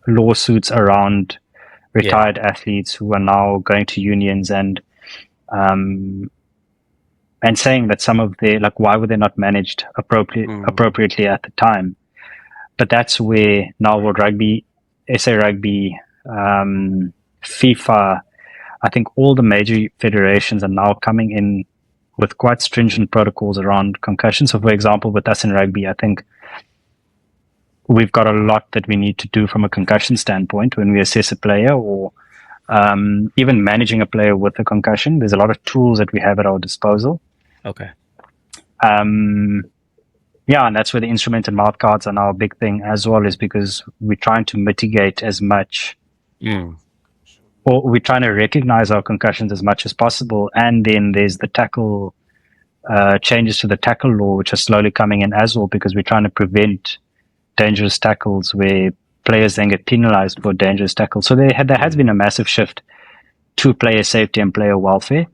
lawsuits around retired athletes who are now going to unions and saying that some of their, why were they not managed appropriately at the time? But that's where now World Rugby, SA Rugby, FIFA, I think all the major federations are now coming in with quite stringent protocols around concussion. So, for example, with us in rugby, I think we've got a lot that we need to do from a concussion standpoint when we assess a player or even managing a player with a concussion. There's a lot of tools that we have at our disposal. Okay. And that's where the instrument and mouth guards are now a big thing as well, is because we're trying to mitigate as much or we're trying to recognize our concussions as much as possible. And then there's the tackle changes to the tackle law, which are slowly coming in as well, because we're trying to prevent dangerous tackles where players then get penalized for dangerous tackles. So there has been a massive shift to player safety and player welfare.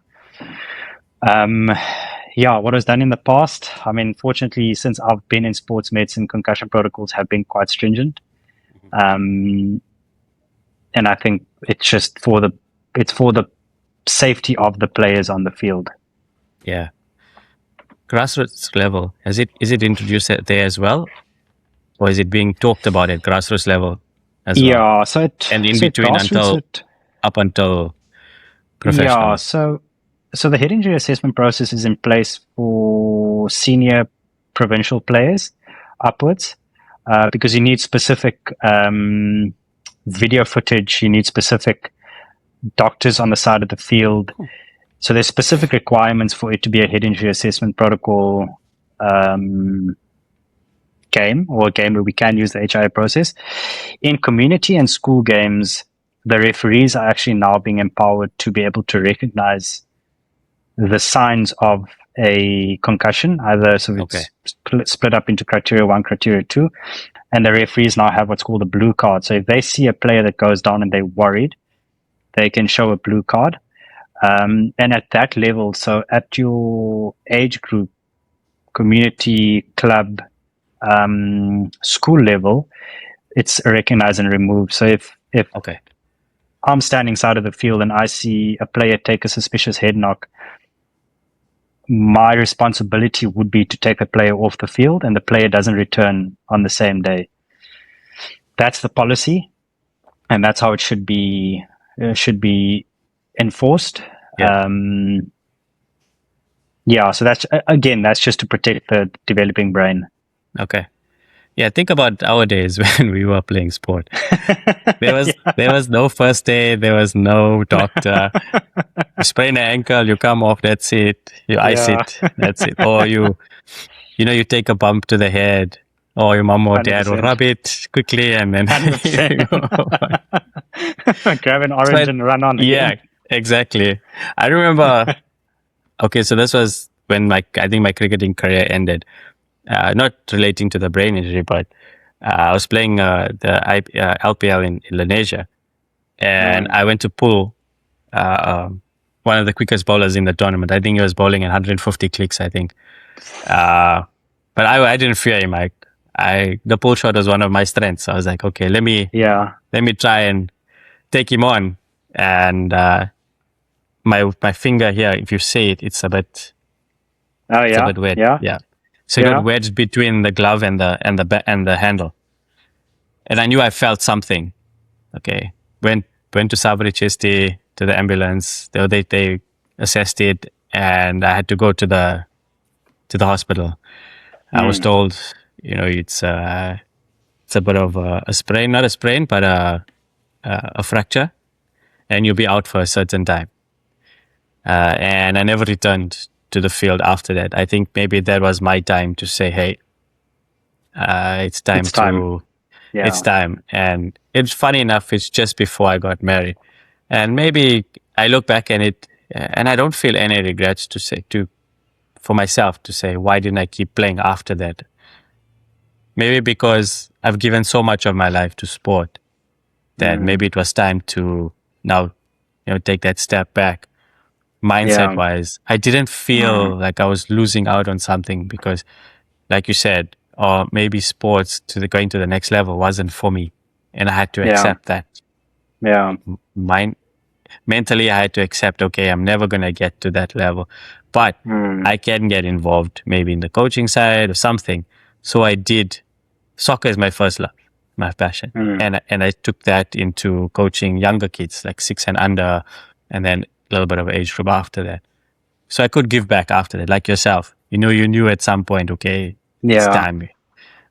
What was done in the past, I mean, fortunately, since I've been in sports medicine, concussion protocols have been quite stringent. And I think it's just for the safety of the players on the field. Yeah. Grassroots level, is it introduced there as well? Or is it being talked about at grassroots level as well? Yeah, between up until professional. Yeah, so the head injury assessment process is in place for senior provincial players upwards, because you need specific video footage, you need specific doctors on the side of the field. So there's specific requirements for it to be a head injury assessment protocol game, or a game where we can use the HIA process. In community and school games, the referees are actually now being empowered to be able to recognize the signs of a concussion, it's split up into criteria 1, criteria 2, and the referees now have what's called a blue card. So if they see a player that goes down and they're worried, they can show a blue card. And at that level, so at your age group, community, club, school level, it's recognize and remove. So if I'm standing side of the field and I see a player take a suspicious head knock, my responsibility would be to take the player off the field, and the player doesn't return on the same day. That's the policy, and that's how it should be enforced. So that's just to protect the developing brain. Okay. Yeah, think about our days when we were playing sport. There was no first aid, there was no doctor. You sprain an ankle, you come off, that's it. You ice it, that's it. Or you take a bump to the head, or your mom or 100%. Dad will rub it quickly, and then grab an orange and run on. Yeah, exactly. I remember. Okay, so this was when I think my cricketing career ended. Not relating to the brain injury, but I was playing the LPL in Indonesia, and I went to pull one of the quickest bowlers in the tournament. I think he was bowling at 150 clicks, I think. But I didn't fear him. The pull shot was one of my strengths. So I was like, okay, let me try and take him on. And my finger here, if you see it, it's a bit wet. Yeah. So it got wedged between the glove and the handle, and I knew I felt something. Okay, went to Sabri Chisti, to the ambulance. They assessed it, and I had to go to the hospital. I was told, it's a bit of a sprain, not a sprain, but a fracture, and you'll be out for a certain time. And I never returned to the field after that. I think maybe that was my time to say, hey, it's time. It's time. And it's funny enough, it's just before I got married. And maybe I look back at it and I don't feel any regrets for myself to say, why didn't I keep playing after that? Maybe because I've given so much of my life to sport that maybe it was time to now, take that step back. Mindset wise, I didn't feel like I was losing out on something because, like you said, or maybe sports going to the next level wasn't for me, and I had to accept that. Yeah, mentally, I had to accept. Okay, I'm never gonna get to that level, but I can get involved, maybe in the coaching side or something. So I did. Soccer is my first love, my passion, and I took that into coaching younger kids, like 6 and under, and then a little bit of age group after that. So I could give back after that, like yourself. You knew at some point, okay, it's time.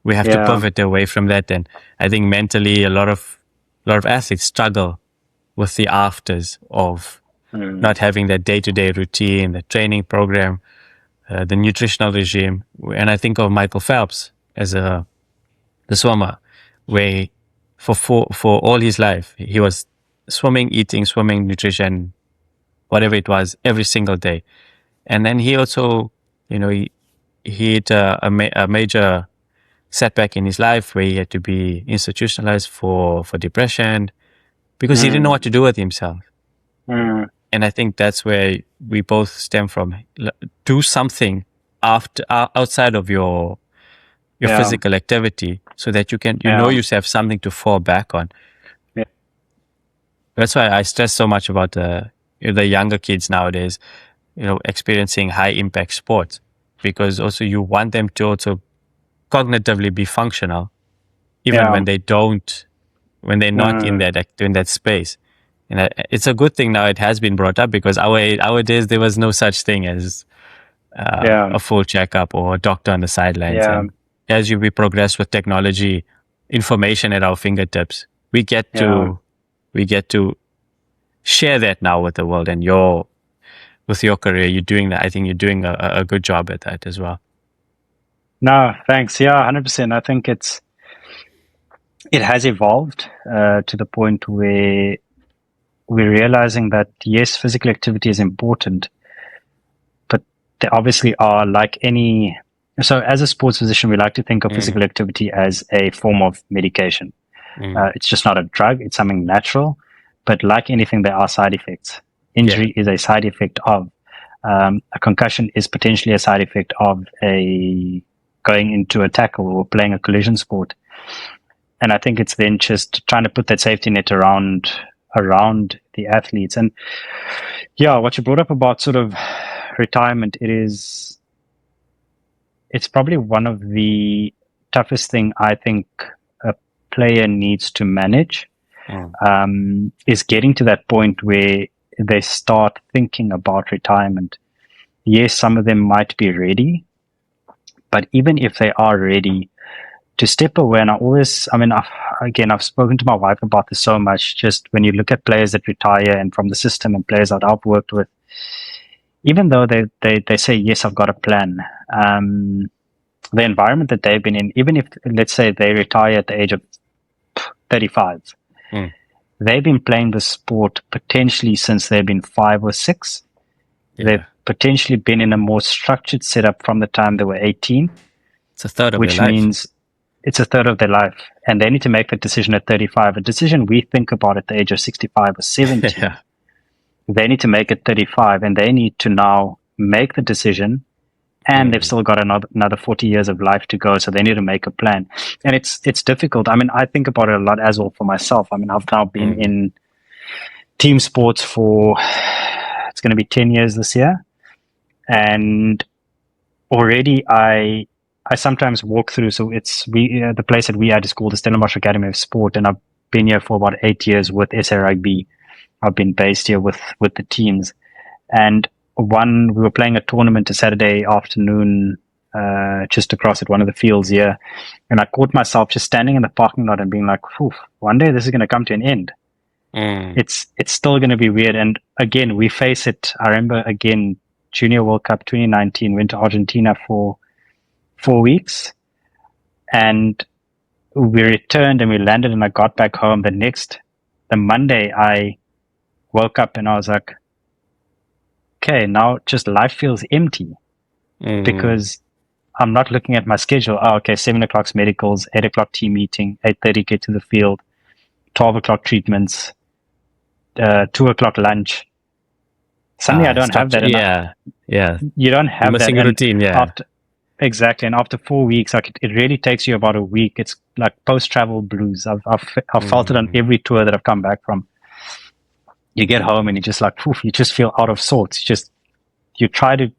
We have to pivot away from that. And I think mentally, a lot of athletes struggle with the afters of not having that day-to-day routine, the training program, the nutritional regime. And I think of Michael Phelps as the swimmer, where for all his life, he was swimming, nutrition, whatever it was, every single day. And then he also he hit a major setback in his life where he had to be institutionalized for depression because he didn't know what to do with himself. And I think that's where we both stem from. Do something outside of your physical activity so that you you have something to fall back on. Yeah. That's why I stress so much about the younger kids nowadays, experiencing high impact sports, because also you want them to also cognitively be functional, even when they're not in that space. And it's a good thing now it has been brought up, because our days there was no such thing as a full checkup or a doctor on the sidelines. Yeah. And as we progress with technology, information at our fingertips, we get to share that now with the world. And with your career, you're doing that. I think you're doing a good job at that as well. No, thanks. Yeah, 100%. I think it has evolved to the point where we're realizing that, yes, physical activity is important, but there obviously are so as a sports physician, we like to think of physical activity as a form of medication. It's just not a drug. It's something natural, but like anything, there are side effects. Injury is a side effect of, a concussion is potentially a side effect of going into a tackle or playing a collision sport. And I think it's then just trying to put that safety net around the athletes. And what you brought up about sort of retirement, it's probably one of the toughest thing I think a player needs to manage, is getting to that point where they start thinking about retirement. Yes, some of them might be ready, but even if they are ready, to step away, and I've spoken to my wife about this so much, just when you look at players that retire and from the system and players that I've worked with, even though they say, yes, I've got a plan, the environment that they've been in, even if, let's say, they retire at the age of 35, they've been playing the sport potentially since they've been 5 or 6. Yeah. They've potentially been in a more structured setup from the time they were 18. It's a third of their life. Which means it's a third of their life. And they need to make that decision at 35. A decision we think about at the age of 65 or 70. They need to make it 35, and they need to now make the decision, and they've still got another 40 years of life to go. So they need to make a plan. And it's difficult. I think about it a lot as well for myself. I've now been in team sports for, it's going to be 10 years this year. And already I sometimes walk through. So the place that we at is called the Stellenbosch Academy of Sport. And I've been here for about 8 years with SA Rugby. I've been based here with the teams. And we were playing a tournament a Saturday afternoon, just across at one of the fields here. And I caught myself just standing in the parking lot and being like, one day this is going to come to an end. It's still going to be weird. And again, we face it. I remember Junior World Cup 2019, went to Argentina for 4 weeks, and we returned and we landed, and I got back home. The Monday I woke up and I was like, okay, now just life feels empty, because I'm not looking at my schedule. 7 o'clock's medicals, 8 o'clock team meeting, 8:30 get to the field, 12 o'clock treatments, 2 o'clock lunch. Suddenly I don't have that. You don't have missing that. Routine, Exactly. And after 4 weeks, it really takes you about a week. It's like post-travel blues. I've felt it on every tour that I've come back from. You get home and you're just like, you just feel out of sorts. You try to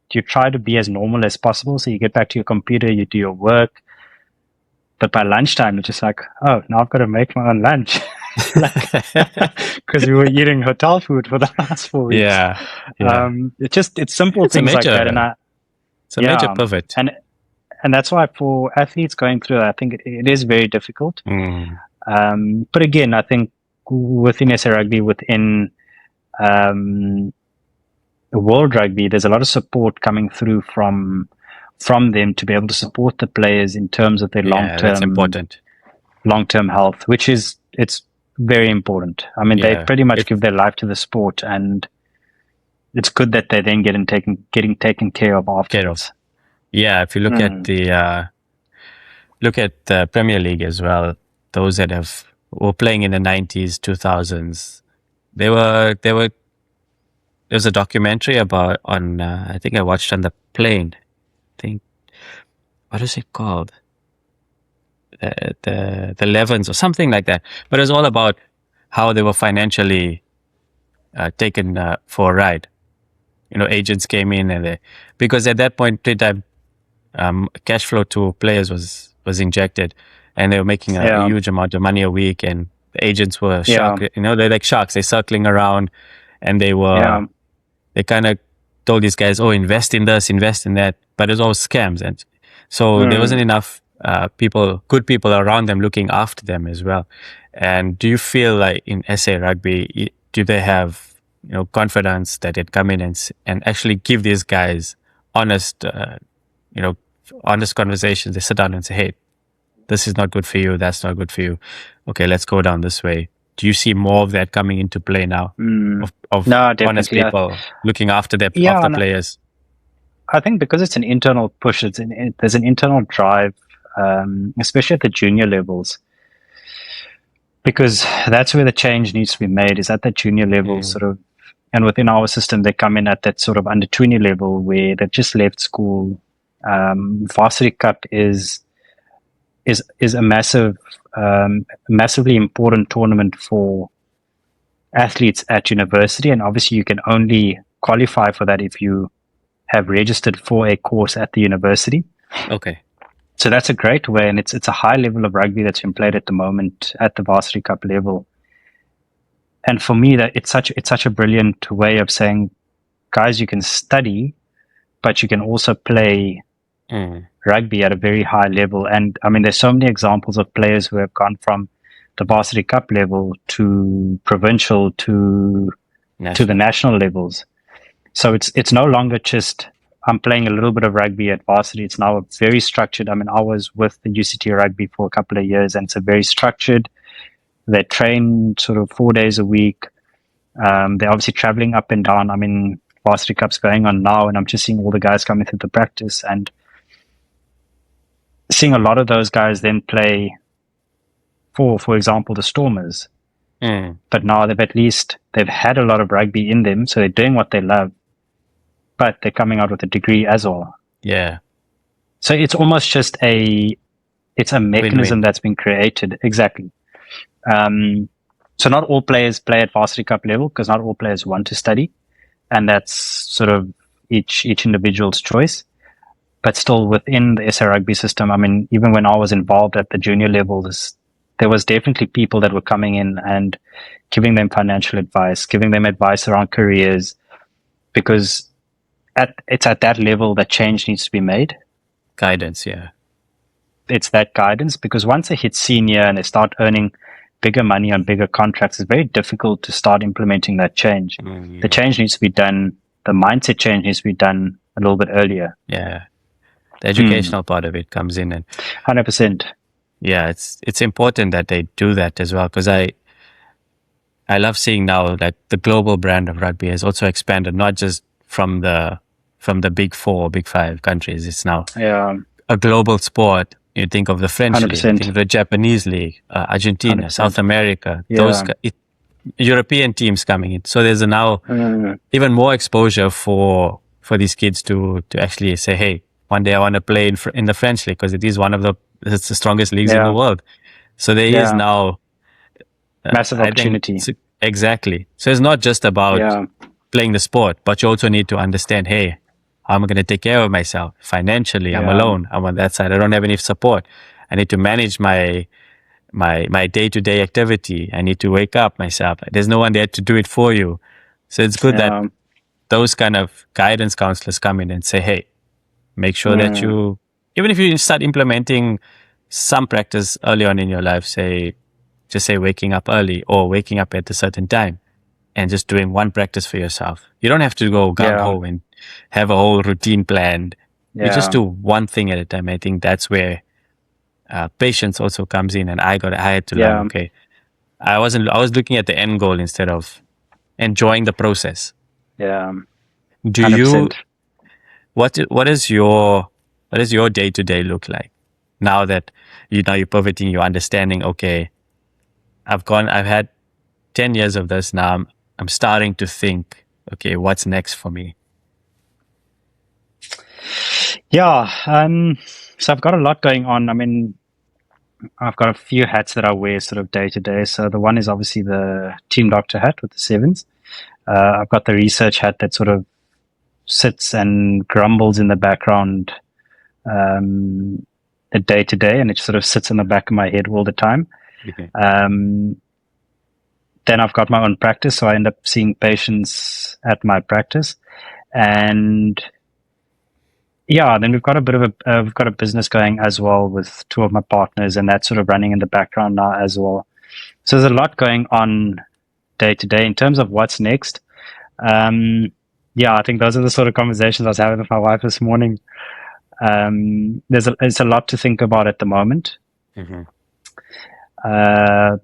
be as normal as possible. So you get back to your computer, you do your work. But by lunchtime, it's just like, now I've got to make my own lunch. Because we were eating hotel food for the last 4 weeks. Yeah. It's simple things like that. And it's a major pivot. And that's why for athletes going through, I think it is very difficult. But again, I think within SA Rugby, within World Rugby, there's a lot of support coming through from them to be able to support the players in terms of their long-term health, it's very important. They pretty much give their life to the sport, and it's good that they then getting taken care of afterwards. Yeah, if you look at the Premier League as well, those that were playing in the 90s, 2000s, there's a documentary on I think I watched on the plane. I think, what is it called? The Levens or something like that. But it was all about how they were financially taken for a ride. Agents came in because at that point in time, cash flow to players was injected, and they were making a huge amount of money a week, and the agents were sharks. They're like sharks. They're circling around, and they kind of told these guys, "Oh, invest in this, invest in that," but it was all scams, and so there wasn't enough good people around them looking after them as well. And do you feel like in SA Rugby, do they have confidence that they'd come in and actually give these guys honest conversations? They sit down and say, "Hey, this is not good for you. That's not good for you. Okay, let's go down this way." Do you see more of that coming into play now? Of No, honest definitely. people looking after their players? I think because it's an internal push, there's an internal drive, especially at the junior levels, because that's where the change needs to be made, is at the junior level sort of. And within our system, they come in at that sort of under 20 level where they've just left school. Varsity Cup is a massively important tournament for athletes at university, and obviously you can only qualify for that if you have registered for a course at the university. Okay. So that's a great way, and it's a high level of rugby that's been played at the moment at the Varsity Cup level. And for me, that it's such a brilliant way of saying, guys, you can study, but you can also play rugby at a very high level. And I mean, there's so many examples of players who have gone from the Varsity Cup level to provincial to the national levels. So it's no longer just I'm playing a little bit of rugby at varsity. It's now very structured. I mean, I was with the UCT rugby for a couple of years, and it's a very structured. They train sort of 4 days a week. They're obviously traveling up and down. I mean, Varsity Cup's going on now, and I'm just seeing all the guys coming through the practice and seeing a lot of those guys then play for example, the Stormers. But now they've had a lot of rugby in them, so they're doing what they love, but they're coming out with a degree as well. Yeah. So it's almost just it's a mechanism Win-win. that's been created. Exactly. So not all players play at Varsity Cup level because not all players want to study, and that's sort of each individual's choice. But still within the SA Rugby system, I mean, even when I was involved at the junior levels, there was definitely people that were coming in and giving them financial advice, giving them advice around careers, because it's at that level that change needs to be made. Guidance, yeah. It's that guidance, because once they hit senior and they start earning bigger money on bigger contracts, it's very difficult to start implementing that change. The change needs to be done. The mindset change needs to be done a little bit earlier. Yeah. The educational part of it comes in, and 100%. Yeah, it's important that they do that as well, because I love seeing now that the global brand of rugby has also expanded, not just from the big four, big five countries. It's now a global sport. You think of the French 100%. league, you think of the Japanese league, Argentina, 100%. South America, European teams coming in. So there's now even more exposure for these kids to actually say, hey, one day I want to play in the French league, because it's the strongest leagues in the world. So there is now massive opportunity. Exactly. So it's not just about playing the sport, but you also need to understand, hey, how am I going to take care of myself financially? I'm alone. I'm on that side. I don't have any support. I need to manage my day-to-day activity. I need to wake up myself. There's no one there to do it for you. So it's good that those kind of guidance counselors come in and say, hey, make sure that you, even if you start implementing some practice early on in your life, just say waking up early or waking up at a certain time and just doing one practice for yourself. You don't have to go gung-ho and have a whole routine planned. You just do one thing at a time. I think that's where patience also comes in, and I had to learn, okay, I was looking at the end goal instead of enjoying the process. Yeah. Do 100%. What is your What does your day-to-day look like now that you're pivoting, you're understanding, okay, I've had 10 years of this now. I'm starting to think, okay, what's next for me? Yeah. So I've got a lot going on. I mean, I've got a few hats that I wear sort of day to day. So the one is obviously the team doctor hat with the sevens. I've got the research hat that sort of sits and grumbles in the background the day to day, and it sort of sits in the back of my head all the time. Then I've got my own practice, so I end up seeing patients at my practice, and then we've got a bit of we've got a business going as well with two of my partners, and that's sort of running in the background now as well. So there's a lot going on day to day in terms of what's next. I think those are the sort of conversations I was having with my wife this morning. There's a lot to think about at the moment. I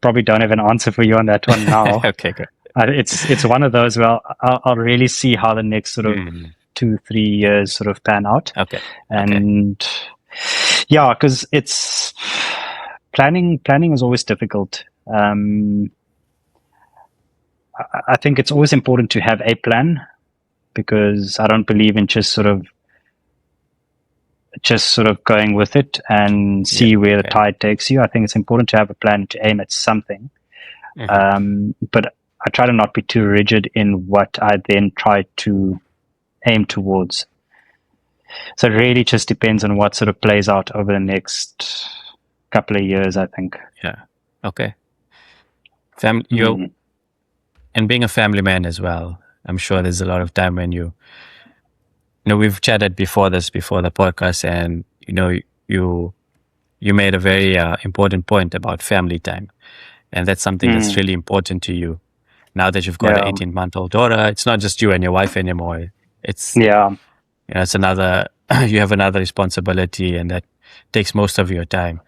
probably don't have an answer for you on that one now. Okay, good. It's one of those where I'll really see how the next sort of 2-3 years sort of pan out. Okay. And because it's planning is always difficult. I think it's always important to have a plan, because I don't believe in just sort of going with it and see where the tide takes you. I think it's important to have a plan, to aim at something. But I try to not be too rigid in what I then try to aim towards. So it really just depends on what sort of plays out over the next couple of years, I think. Yeah. Okay. And being a family man as well, I'm sure there's a lot of time when you we've chatted before the podcast, and you made a very important point about family time, and that's something that's really important to you. Now that you've got an 18-month-old daughter, it's not just you and your wife anymore. It's it's another. You have another responsibility, and that takes most of your time.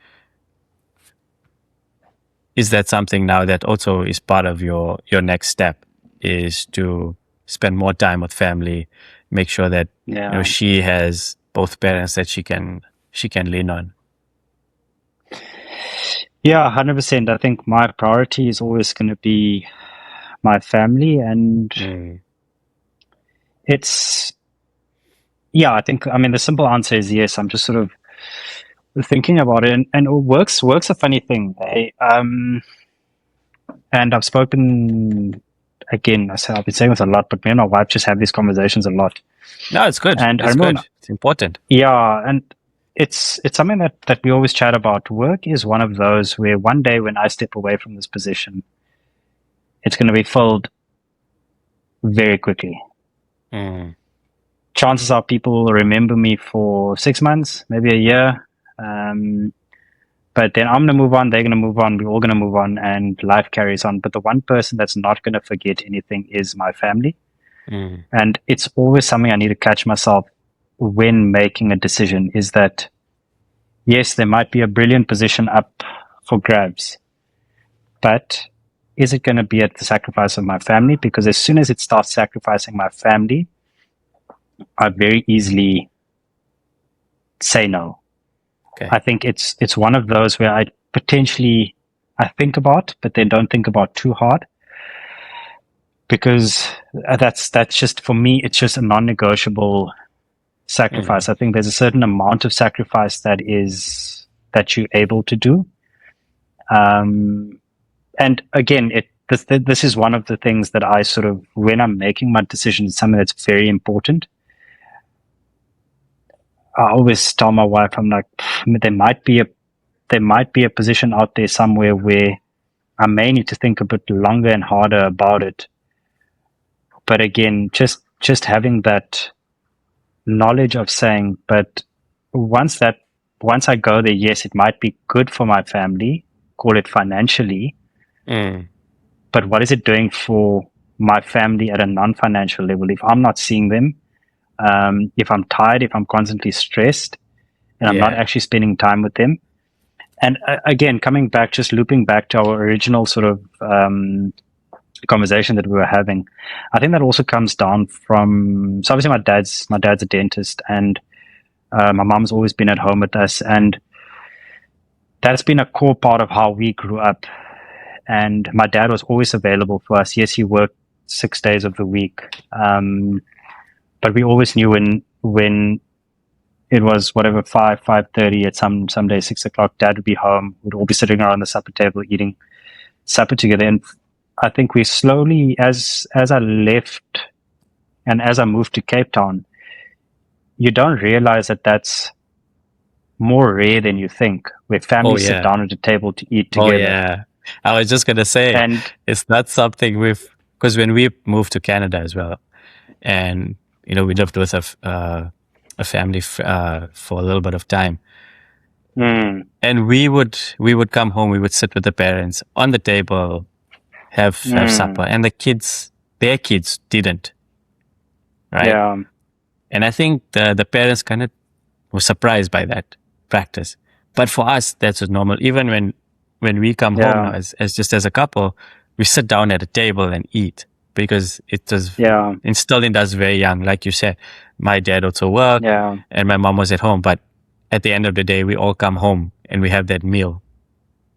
Is that something now that also is part of your next step, is to spend more time with family, make sure that she has both parents that she can lean on? Yeah, 100%. I think my priority is always going to be my family, and it's I think, I mean, the simple answer is yes. I'm just sort of thinking about it, and work's a funny thing. And I've spoken again. I've been saying this a lot, but me and my wife just have these conversations a lot. No, it's good. And it's good. It's important. Yeah, and it's something that we always chat about. Work is one of those where one day when I step away from this position, it's going to be filled very quickly. Chances are people will remember me for 6 months, maybe a year. But then I'm going to move on, they're going to move on, we're all going to move on, and life carries on. But the one person that's not going to forget anything is my family. And it's always something I need to catch myself when making a decision, is that, yes, there might be a brilliant position up for grabs, but is it going to be at the sacrifice of my family? Because as soon as it starts sacrificing my family, I very easily say no. Okay. I think it's one of those where I think about, but then don't think about too hard, because that's just, for me, it's just a non-negotiable sacrifice. I think there's a certain amount of sacrifice that you're able to do. And again, this is one of the things that I sort of, when I'm making my decision, it's something that's very important. I always tell my wife, I'm like, there might be a position out there somewhere where I may need to think a bit longer and harder about it. But again, just having that knowledge of saying, but once I go there, yes, it might be good for my family, call it financially. But what is it doing for my family at a non-financial level? If I'm not seeing them, if I'm tired, if I'm constantly stressed, and I'm not actually spending time with them. And again, coming back, just looping back to our original sort of conversation that we were having, I think that also comes down from, so obviously my dad's a dentist, and My mom's always been at home with us, and that's been a core part of how we grew up. And my dad was always available for us. Yes, he worked 6 days of the week, but we always knew when it was whatever 5:30 at some days 6 o'clock, Dad would be home. We'd all be sitting around the supper table eating supper together. And I think we slowly, as I left and as I moved to Cape Town, you don't realize that that's more rare than you think, where families sit down at a table to eat together. Oh yeah, I was just gonna say, and it's not something because when we moved to Canada as well, and we lived with a family for a little bit of time, and we would come home, we would sit with the parents on the table, have supper, and their kids didn't, right? Yeah. And I think the parents kind of were surprised by that practice. But for us, that's normal. Even when we come home now, as a couple, we sit down at a table and eat, because it was instilled in us very young. Like you said, my dad also worked, and my mom was at home. But at the end of the day, we all come home and we have that meal,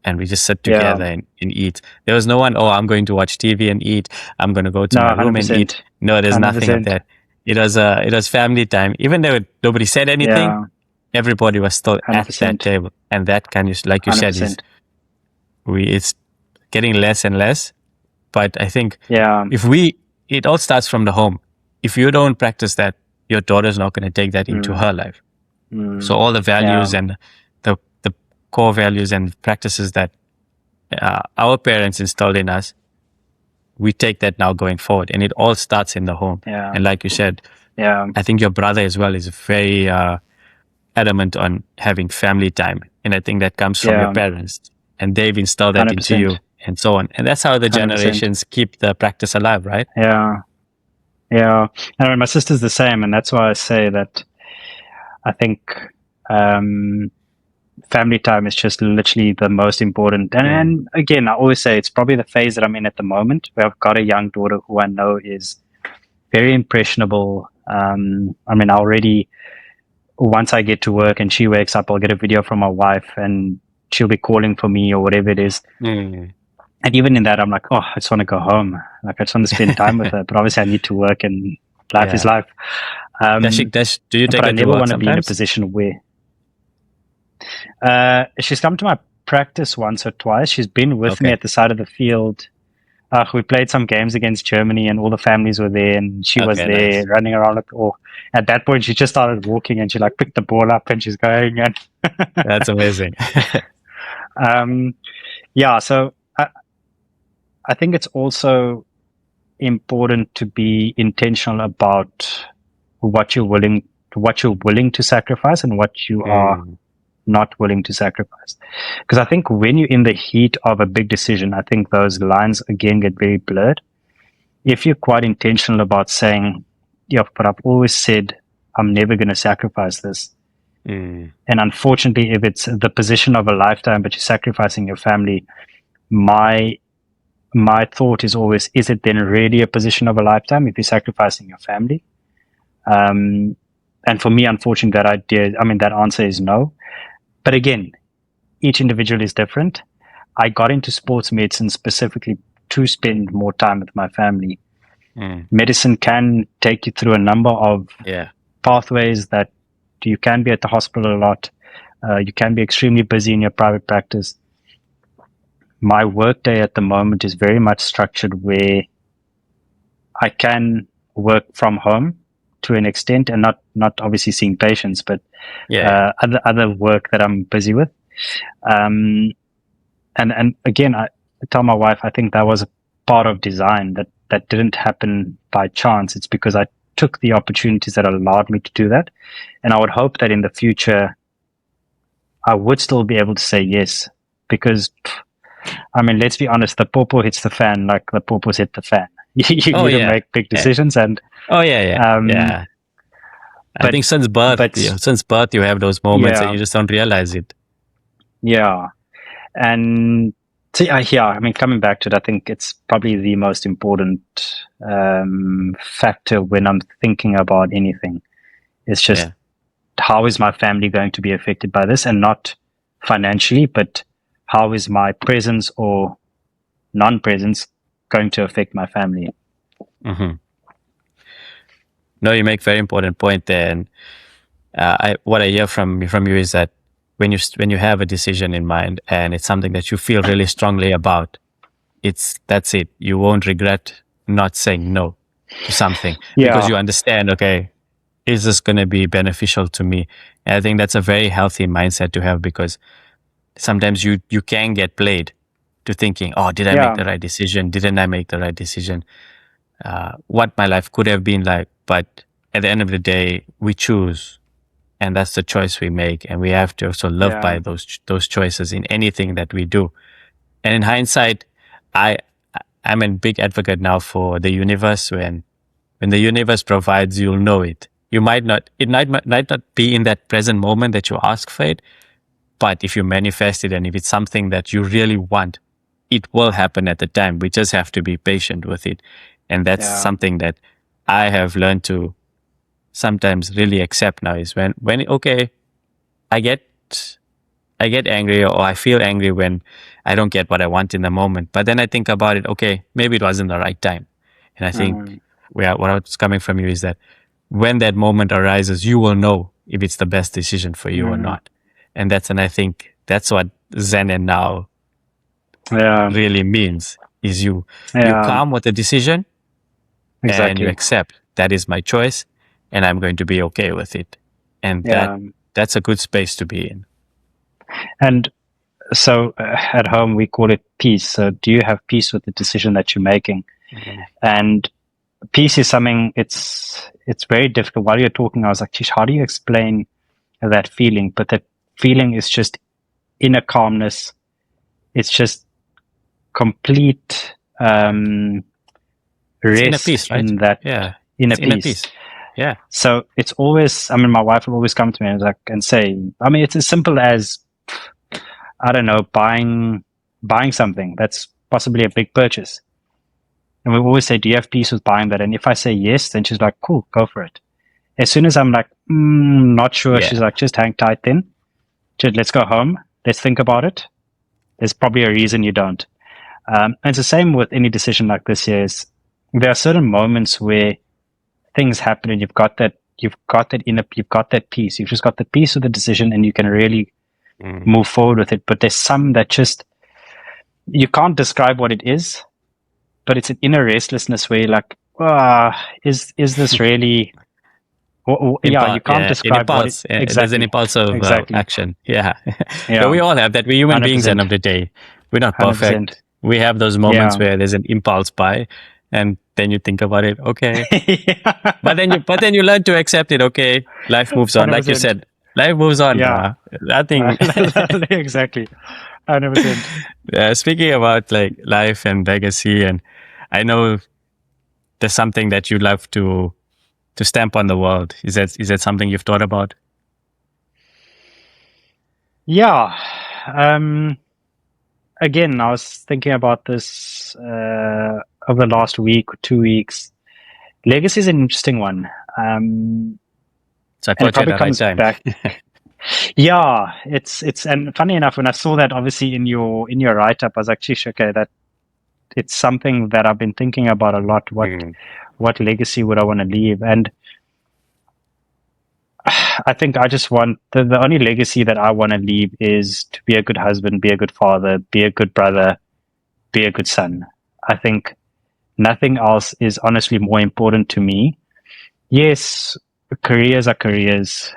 and we just sit together and eat. There was no one, I'm going to watch TV and eat. I'm going to go to my room 100%. and eat. No, there's 100%. Nothing of that. It was family time. Even though nobody said anything, everybody was still 100%. At that table. And that kind of, like you 100%. Said, it's getting less and less. But I think it all starts from the home. If you don't practice that, your daughter's not going to take that into her life. So all the values and the core values and practices that our parents instilled in us, we take that now going forward, and it all starts in the home. Yeah. And like you said, I think your brother as well is very adamant on having family time, and I think that comes from your parents, and they've instilled that 100%. Into you, and so on. And that's how the generations 100%. Keep the practice alive, right? Yeah. And my sister's the same, and that's why I say that I think family time is just literally the most important. And again, I always say it's probably the phase that I'm in at the moment, where I've got a young daughter who I know is very impressionable. Already, once I get to work and she wakes up, I'll get a video from my wife and she'll be calling for me or whatever it is. And even in that, I'm like, I just want to go home. Like, I just want to spend time with her. But obviously I need to work, and life is life. Do you take but her I never want to sometimes? be in a position where she's come to my practice once or twice. She's been with me at the side of the field. We played some games against Germany, and all the families were there, and she was there running around. At that point, she just started walking, and she picked the ball up, and she's going. And that's amazing. So I think it's also important to be intentional about what you're willing to sacrifice and what you are not willing to sacrifice. Because I think when you're in the heat of a big decision, I think those lines again get very blurred. If you're quite intentional about saying, but I've always said I'm never going to sacrifice this. And unfortunately, if it's the position of a lifetime, but you're sacrificing your family, my thought is always, is it then really a position of a lifetime if you're sacrificing your family? And for me, unfortunately, that answer is no. But again, each individual is different. I got into sports medicine specifically to spend more time with my family. Medicine can take you through a number of pathways that you can be at the hospital a lot. You can be extremely busy in your private practice. My workday at the moment is very much structured where I can work from home to an extent, and not obviously seeing patients, but other work that I'm busy with. And again, I tell my wife, I think that was a part of design that didn't happen by chance. It's because I took the opportunities that allowed me to do that. And I would hope that in the future, I would still be able to say yes, because let's be honest, the pawpaw hits the fan like the pawpaws hit the fan. You need to make big decisions. And I think since birth you have those moments and you just don't realize it. And coming back to it, I think it's probably the most important factor when I'm thinking about anything. It's just how is my family going to be affected by this, and not financially, but how is my presence or non-presence going to affect my family? Mm-hmm. No, you make very important point there, and what I hear from you is that when you have a decision in mind and it's something that you feel really strongly about, that's it. You won't regret not saying no to something because you understand, okay, is this going to be beneficial to me? And I think that's a very healthy mindset to have, because sometimes you can get played to thinking, oh, did I make the right decision? Didn't I make the right decision? What my life could have been like. But at the end of the day, we choose, and that's the choice we make. And we have to also live by those choices in anything that we do. And in hindsight, I'm a big advocate now for the universe. When the universe provides, you'll know it. It might not be in that present moment that you ask for it, but if you manifest it and if it's something that you really want, it will happen at the time. We just have to be patient with it. And that's something that I have learned to sometimes really accept now, is when okay, I get angry, or I feel angry when I don't get what I want in the moment. But then I think about it, okay, maybe it wasn't the right time. And I think what I was coming from you is that when that moment arises, you will know if it's the best decision for you or not. And I think that's what Zen and Now really means, is you come with a decision and you accept that is my choice and I'm going to be okay with it. And that's a good space to be in. And so at home, we call it peace. So do you have peace with the decision that you're making? Mm-hmm. And peace is something, it's very difficult. While you're talking, I was like, Tish, how do you explain that feeling? But that feeling is just inner calmness. It's just complete rest, inner peace, right? In that inner peace. Yeah. So it's always, my wife will always come to me and say, it's as simple as, I don't know, buying something that's possibly a big purchase. And we always say, do you have peace with buying that? And if I say yes, then she's like, cool, go for it. As soon as I'm like, not sure, she's like, just hang tight then. Let's go home. Let's think about it. There's probably a reason you don't. And it's the same with any decision like this here. There are certain moments where things happen and you've got that peace. You've just got the peace of the decision and you can really move forward with it. But there's some that just, you can't describe what it is, but it's an inner restlessness where you're like, is this really? You can't describe what it, exactly. There's an impulse of action. But we all have that. We're human 100%. Beings at the end of the day. We're not perfect. 100%. We have those moments where there's an impulse buy, and then you think about it. Okay, but then you learn to accept it. Okay, life moves on. 100%. Like you said, life moves on. Nothing. Exactly. 100%. Speaking about like life and legacy, and I know there's something that you love to stamp on the world. Is that something you've thought about? Yeah. Again, I was thinking about this over the last week or 2 weeks. Legacy is an interesting one. So I thought you had the right time. Back. It's and funny enough, when I saw that obviously in your write-up, I was like, okay, that it's something that I've been thinking about a lot. What legacy would I want to leave? And I think I just want, the only legacy that I want to leave is to be a good husband, be a good father, be a good brother, be a good son. I think nothing else is honestly more important to me. Yes, careers are careers.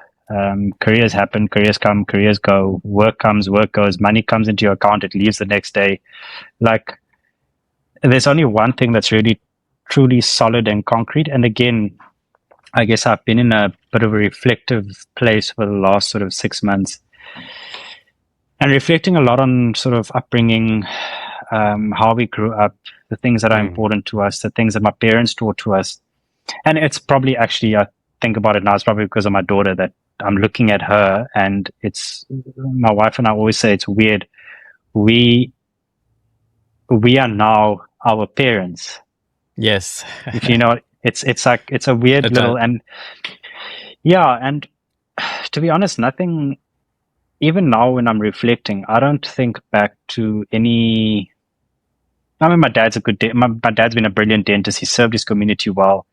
Careers happen, careers come, careers go. Work comes, work goes. Money comes into your account, it leaves the next day. Like, there's only one thing that's really truly solid and concrete. And again, I guess I've been in a bit of a reflective place for the last sort of 6 months and reflecting a lot on sort of upbringing, how we grew up, the things that are important to us, the things that my parents taught to us. And it's probably actually, I think about it now, it's probably because of my daughter that I'm looking at her, and it's, my wife and I always say it's weird. We are now our parents. Yes. If you know, it's like, it's a weird little, and to be honest, nothing. Even now, when I'm reflecting, I don't think back to any. I mean, my dad's my dad's been a brilliant dentist. He served his community well.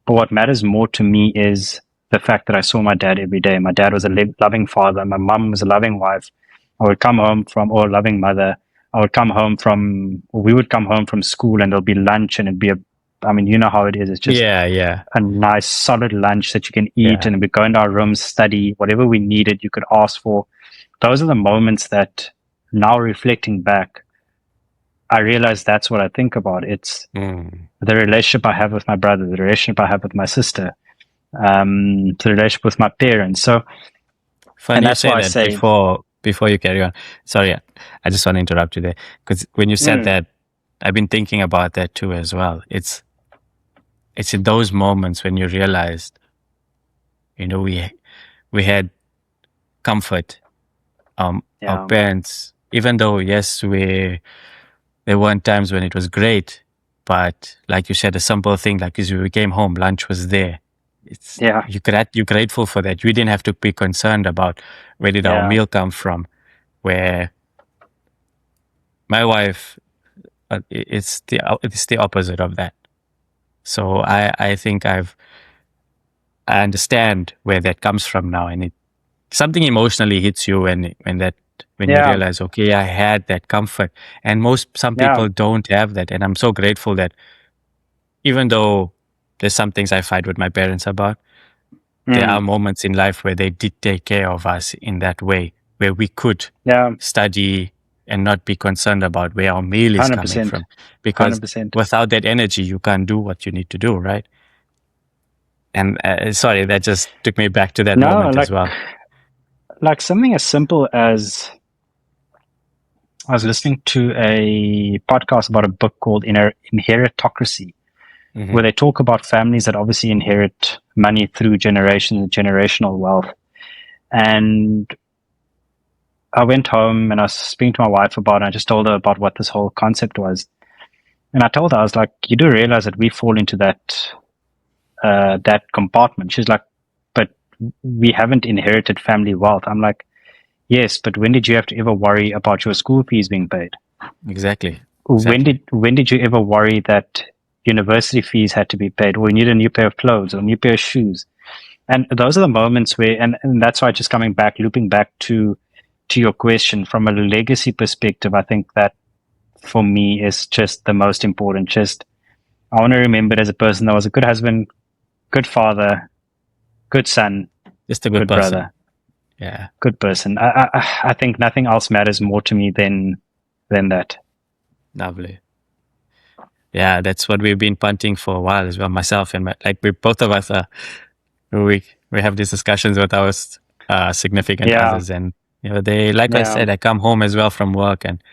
But what matters more to me is the fact that I saw my dad every day. My dad was a loving father. My mum was a loving wife. I would come home or a loving mother. We would come home from school and there'll be lunch and it'd be I mean, you know how it is. It's just a nice, solid lunch that you can eat, and we go into our rooms, study, whatever we needed, you could ask for. Those are the moments that now reflecting back, I realize that's what I think about. It's the relationship I have with my brother, the relationship I have with my sister, the relationship with my parents. So, funny and that's why I say before you carry on. Sorry, I just want to interrupt you there, because when you said that, I've been thinking about that too as well. It's in those moments when you realized, we had comfort. Our parents, even though yes, there weren't times when it was great, but like you said, a simple thing like as we came home, lunch was there. You're grateful for that. We didn't have to be concerned about where did our meal come from. Where my wife, it's the opposite of that. So I think I understand where that comes from now, and something emotionally hits you when you realize, okay, I had that comfort, and some people don't have that, and I'm so grateful that even though there's some things I fight with my parents about, there are moments in life where they did take care of us in that way, where we could study and not be concerned about where our meal is 100%. Coming from. Because 100%. Without that energy, you can't do what you need to do, right? And sorry, that just took me back to that moment as well. Like something as simple as I was listening to a podcast about a book called Inheritocracy, where they talk about families that obviously inherit money through generational wealth. And I went home and I was speaking to my wife about it. And I just told her about what this whole concept was. And I told her, I was like, you do realize that we fall into that compartment. She's like, but we haven't inherited family wealth. I'm like, yes, but when did you have to ever worry about your school fees being paid? Exactly. When did you ever worry that university fees had to be paid, or you need a new pair of clothes or a new pair of shoes? And those are the moments where, and that's why just looping back to your question, from a legacy perspective, I think that for me is just the most important. Just, I want to remember as a person that was a good husband, good father, good son, just a good person. Brother. Yeah. Good person. I think nothing else matters more to me than that. Lovely. Yeah, that's what we've been punting for a while as well. Myself and we both of us we have these discussions with our significant others, and they, like I said, I come home as well from work, and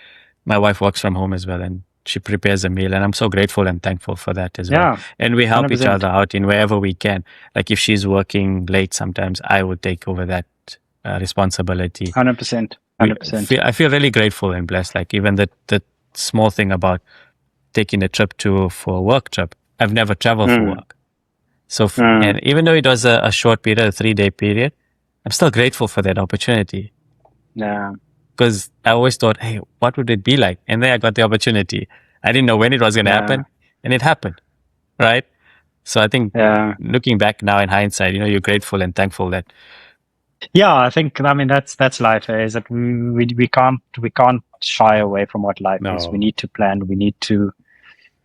my wife works from home as well, and she prepares a meal, and I'm so grateful and thankful for that as well. And we help 100%. Each other out in wherever we can. Like if she's working late, sometimes I would take over that responsibility. 100%. I feel really grateful and blessed. Like even the small thing about taking a trip for a work trip. I've never traveled for work. So, and even though it was a short period, a 3-day period, I'm still grateful for that opportunity. Yeah. Because I always thought, hey, what would it be like? And then I got the opportunity. I didn't know when it was going to happen, and it happened. Right? So I think looking back now in hindsight, you're grateful and thankful that. Yeah, I mean, that's life, is that we can't shy away from what life is. We need to plan. We need to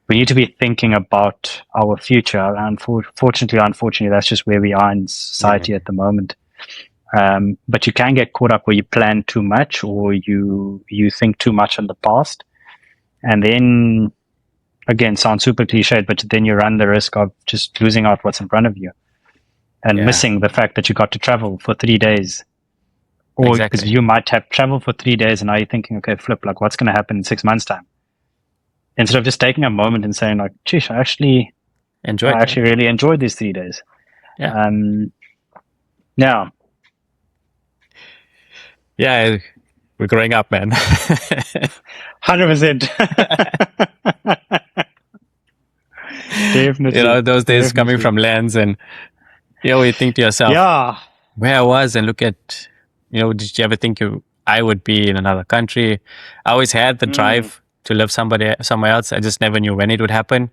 be thinking about our future. And unfortunately, that's just where we are in society at the moment. But you can get caught up where you plan too much, or you think too much on the past, and then again, sounds super cliched, but then you run the risk of just losing out what's in front of you and missing the fact that you got to travel for 3 days. Or because you might have traveled for 3 days and now you're thinking, okay, flip, like what's going to happen in 6 months' time? Instead of just taking a moment and saying like, geez, I actually really enjoyed these 3 days. Yeah. Yeah, we're growing up, man. 100%. Definitely. Those days coming from lands, and you think to yourself, where I was and look at, did you ever think I would be in another country? I always had the drive to live somewhere else. I just never knew when it would happen.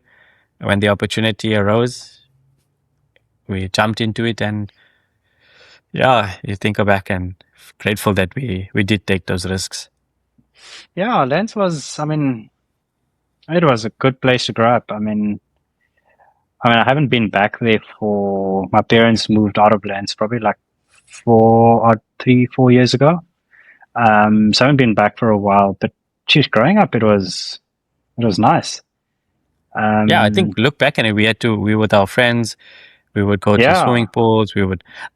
When the opportunity arose, we jumped into it, and you think back and grateful that we did take those risks. Yeah, Lens was, it was a good place to grow up. I I haven't been back there my parents moved out of Lens probably like 4 years ago. So I haven't been back for a while, but geez, growing up, it was nice. I think look back and we with our friends, we would go to swimming pools.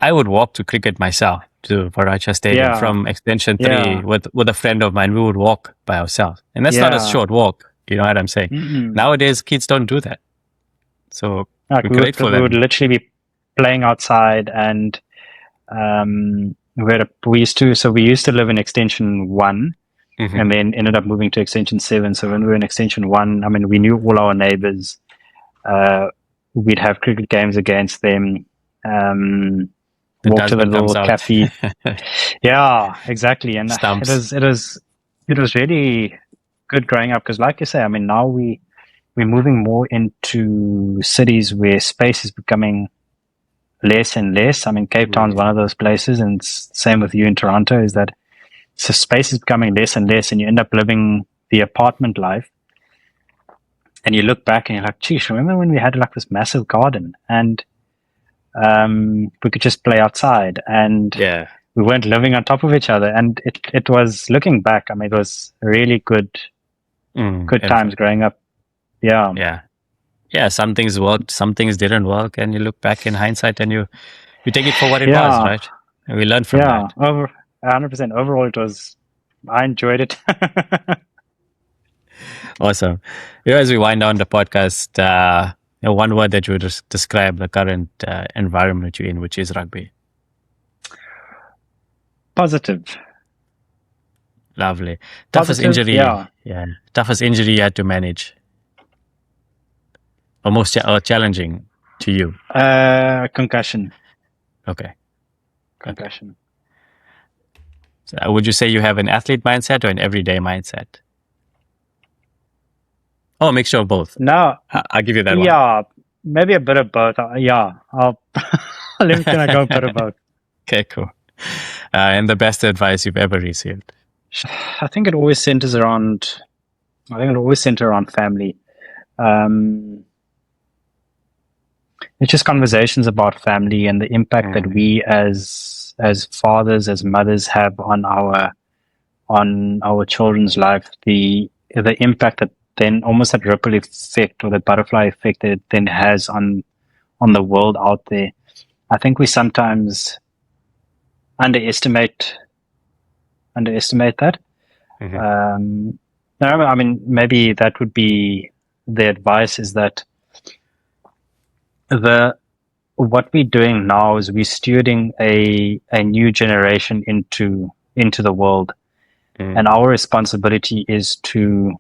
I would walk to cricket myself to Varacha Stadium from Extension 3 with a friend of mine. We would walk by ourselves, and that's not a short walk. You know what I'm saying? Nowadays, kids don't do that. So we're grateful. We would literally be playing outside, and we used to live in Extension 1. And then ended up moving to Extension 7. So when we were in Extension 1, we knew all our neighbors. We'd have cricket games against them. Walk to the little cafe. Yeah, exactly. And it was really good growing up because, like you say, now we're moving more into cities where space is becoming less and less. Cape Town's one of those places, and same with you in Toronto, is that so space is becoming less and less, and you end up living the apartment life. And you look back and you're like, geez, remember when we had like this massive garden and we could just play outside, and we weren't living on top of each other. And it was, looking back, it was really good times growing up. Yeah. Some things worked, some things didn't work, and you look back in hindsight and you take it for what it was, right? And we learn from that. 100%. Overall, I enjoyed it. Awesome. As we wind down the podcast, one word that you would describe the current environment you're in, which is rugby. Positive. Lovely. Toughest injury. Yeah. Toughest injury you had to manage. Or most challenging to you. Concussion. Okay. Concussion. So would you say you have an athlete mindset or an everyday mindset? Oh, a mixture of both. No. I'll give you that one. Yeah, maybe a bit of both. I'll let me go a bit of both. Okay, cool. And the best advice you've ever received? I think it always centers around family. It's just conversations about family and the impact that we as fathers, as mothers, have on our children's life. The impact that then, almost that ripple effect or that butterfly effect that it then has on the world out there. I think we sometimes underestimate that. Maybe that would be the advice, is that what we're doing now is we're stewarding a new generation into the world, and our responsibility is to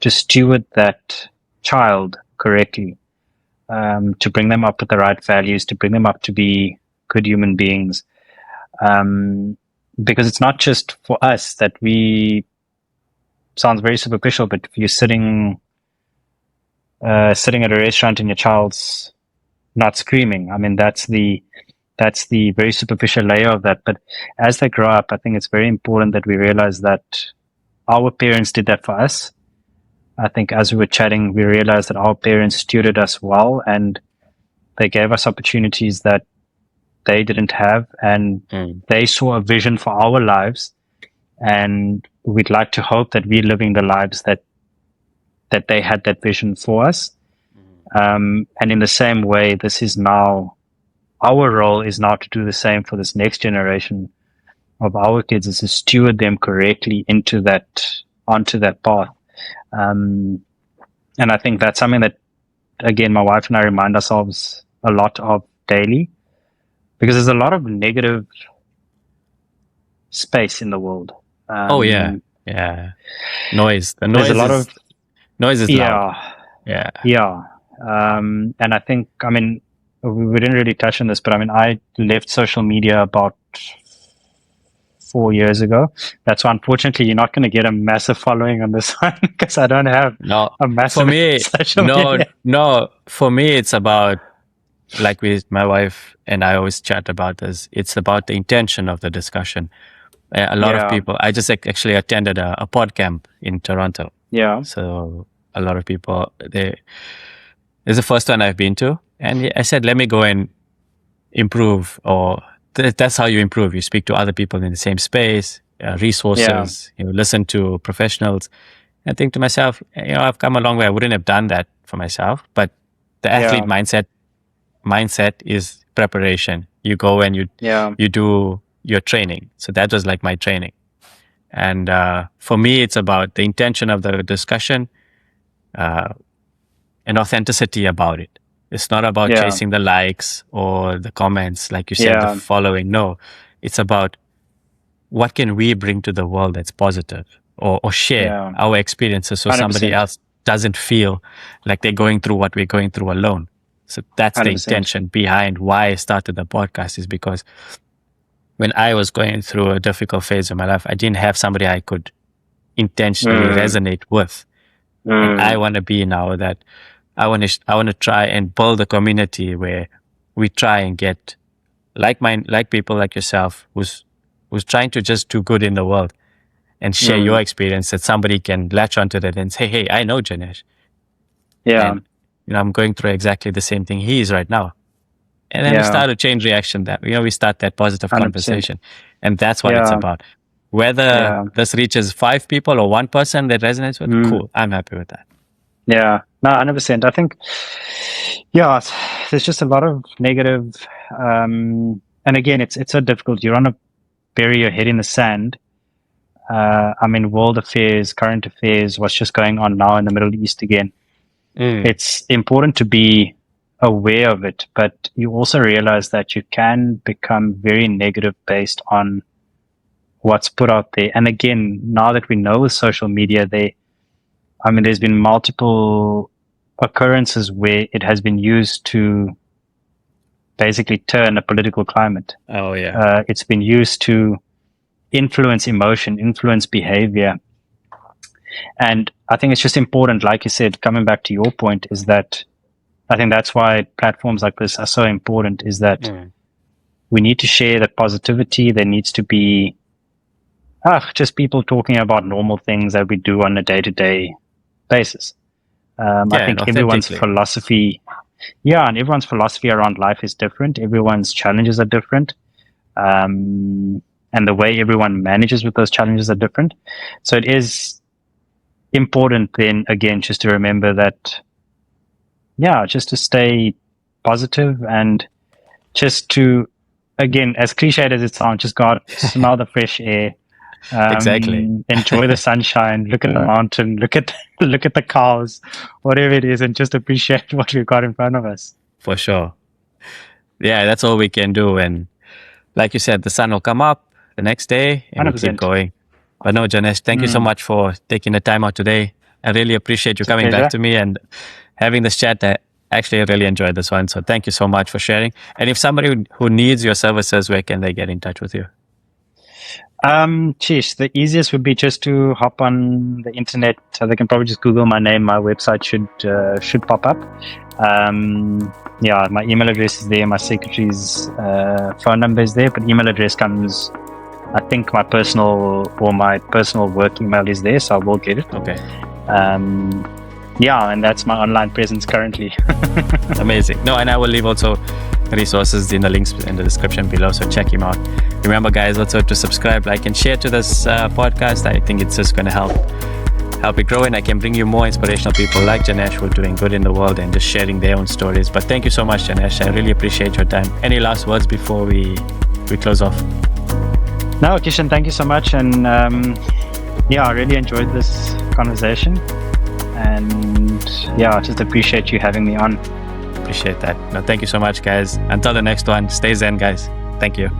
steward that child correctly, to bring them up with the right values, to bring them up to be good human beings. Because it's not just for us that sounds very superficial, but if you're sitting at a restaurant and your child's not screaming, that's the very superficial layer of that. But as they grow up, I think it's very important that we realize that our parents did that for us. I think as we were chatting, we realized that our parents stewarded us well, and they gave us opportunities that they didn't have, and they saw a vision for our lives, and we'd like to hope that we're living the lives that they had that vision for us. And in the same way, this is now our role, is now to do the same for this next generation of our kids, is to steward them correctly onto that path. And I think that's something that, again, my wife and I remind ourselves a lot of daily, because there's a lot of negative space in the world. Noise. The noise. There's a lot of noise is loud. Yeah. And I think, we didn't really touch on this, but I mean, I left social media about 4 years ago. That's why, unfortunately, you're not going to get a massive following on this one because I don't have a massive for me, social media. No, for me, it's about, like my wife and I always chat about this. It's about the intention of the discussion. A lot of people, I just actually attended a pod camp in Toronto. Yeah. So a lot of people, it's the first one I've been to. And I said, let me go and improve, or that's how you improve. You speak to other people in the same space, resources, you listen to professionals. I think to myself, I've come a long way. I wouldn't have done that for myself, but the athlete mindset is preparation. You go and you do your training. So that was like my training. And for me, it's about the intention of the discussion and authenticity about it. It's not about chasing the likes or the comments, like you said, the following. No, it's about what can we bring to the world that's positive, or share our experiences so 100%. Somebody else doesn't feel like they're going through what we're going through alone. So that's 100%. The intention behind why I started the podcast, is because when I was going through a difficult phase of my life, I didn't have somebody I could intentionally resonate with. And I want to be now that I want to try and build a community where we try and get like people like yourself who's trying to just do good in the world and share your experience, that somebody can latch onto that and say, hey, I know Janesh. Yeah. And, I'm going through exactly the same thing he is right now. And then we start a chain reaction that, we start that positive 100%. Conversation. And that's what it's about. Whether this reaches 5 people or 1 person that resonates with, cool. I'm happy with that. Yeah, no, 100%. I think, there's just a lot of negative, and again, it's so difficult. You want to bury your head in the sand. World affairs, current affairs, what's just going on now in the Middle East again. It's important to be aware of it, but you also realize that you can become very negative based on what's put out there. And again, now that we know with social media, there's been multiple occurrences where it has been used to basically turn a political climate. Oh, yeah. It's been used to influence emotion, influence behavior. And I think it's just important, like you said, coming back to your point, is that I think that's why platforms like this are so important, is that we need to share that positivity. There needs to be just people talking about normal things that we do on a day-to-day basis. I think everyone's philosophy, and everyone's philosophy around life is different. Everyone's challenges are different. And the way everyone manages with those challenges are different. So it is important then, again, just to remember that, just to stay positive and just to, again, as cliched as it sounds, just go out, smell the fresh air. Exactly. Enjoy the sunshine, look at the mountain, look at the cows, whatever it is, and just appreciate what we've got in front of us. For sure. Yeah, that's all we can do. And like you said, the sun will come up the next day and we'll keep going. But no, Janesh, thank you so much for taking the time out today. I really appreciate you coming back to me and having this chat. I really enjoyed this one. So thank you so much for sharing. And if somebody who needs your services, where can they get in touch with you? The easiest would be just to hop on the internet. So they can probably just Google my name. My website should pop up. My email address is there. My secretary's phone number is there. But email address comes, I think my personal work email is there, so I will get it. Okay. And that's my online presence currently. Amazing. No, and I will leave also resources in the links in the description below, so check him out. Remember, guys, also to subscribe, like, and share to this podcast. I think it's just going to help it grow, and I can bring you more inspirational people like Janesh who are doing good in the world and just sharing their own stories. But thank you so much, Janesh. I really appreciate your time. Any last words before we close off? No, Kishen, thank you so much. And I really enjoyed this conversation. And just appreciate you having me on. Appreciate that. No, thank you so much, guys. Until the next one, stay zen, guys. Thank you.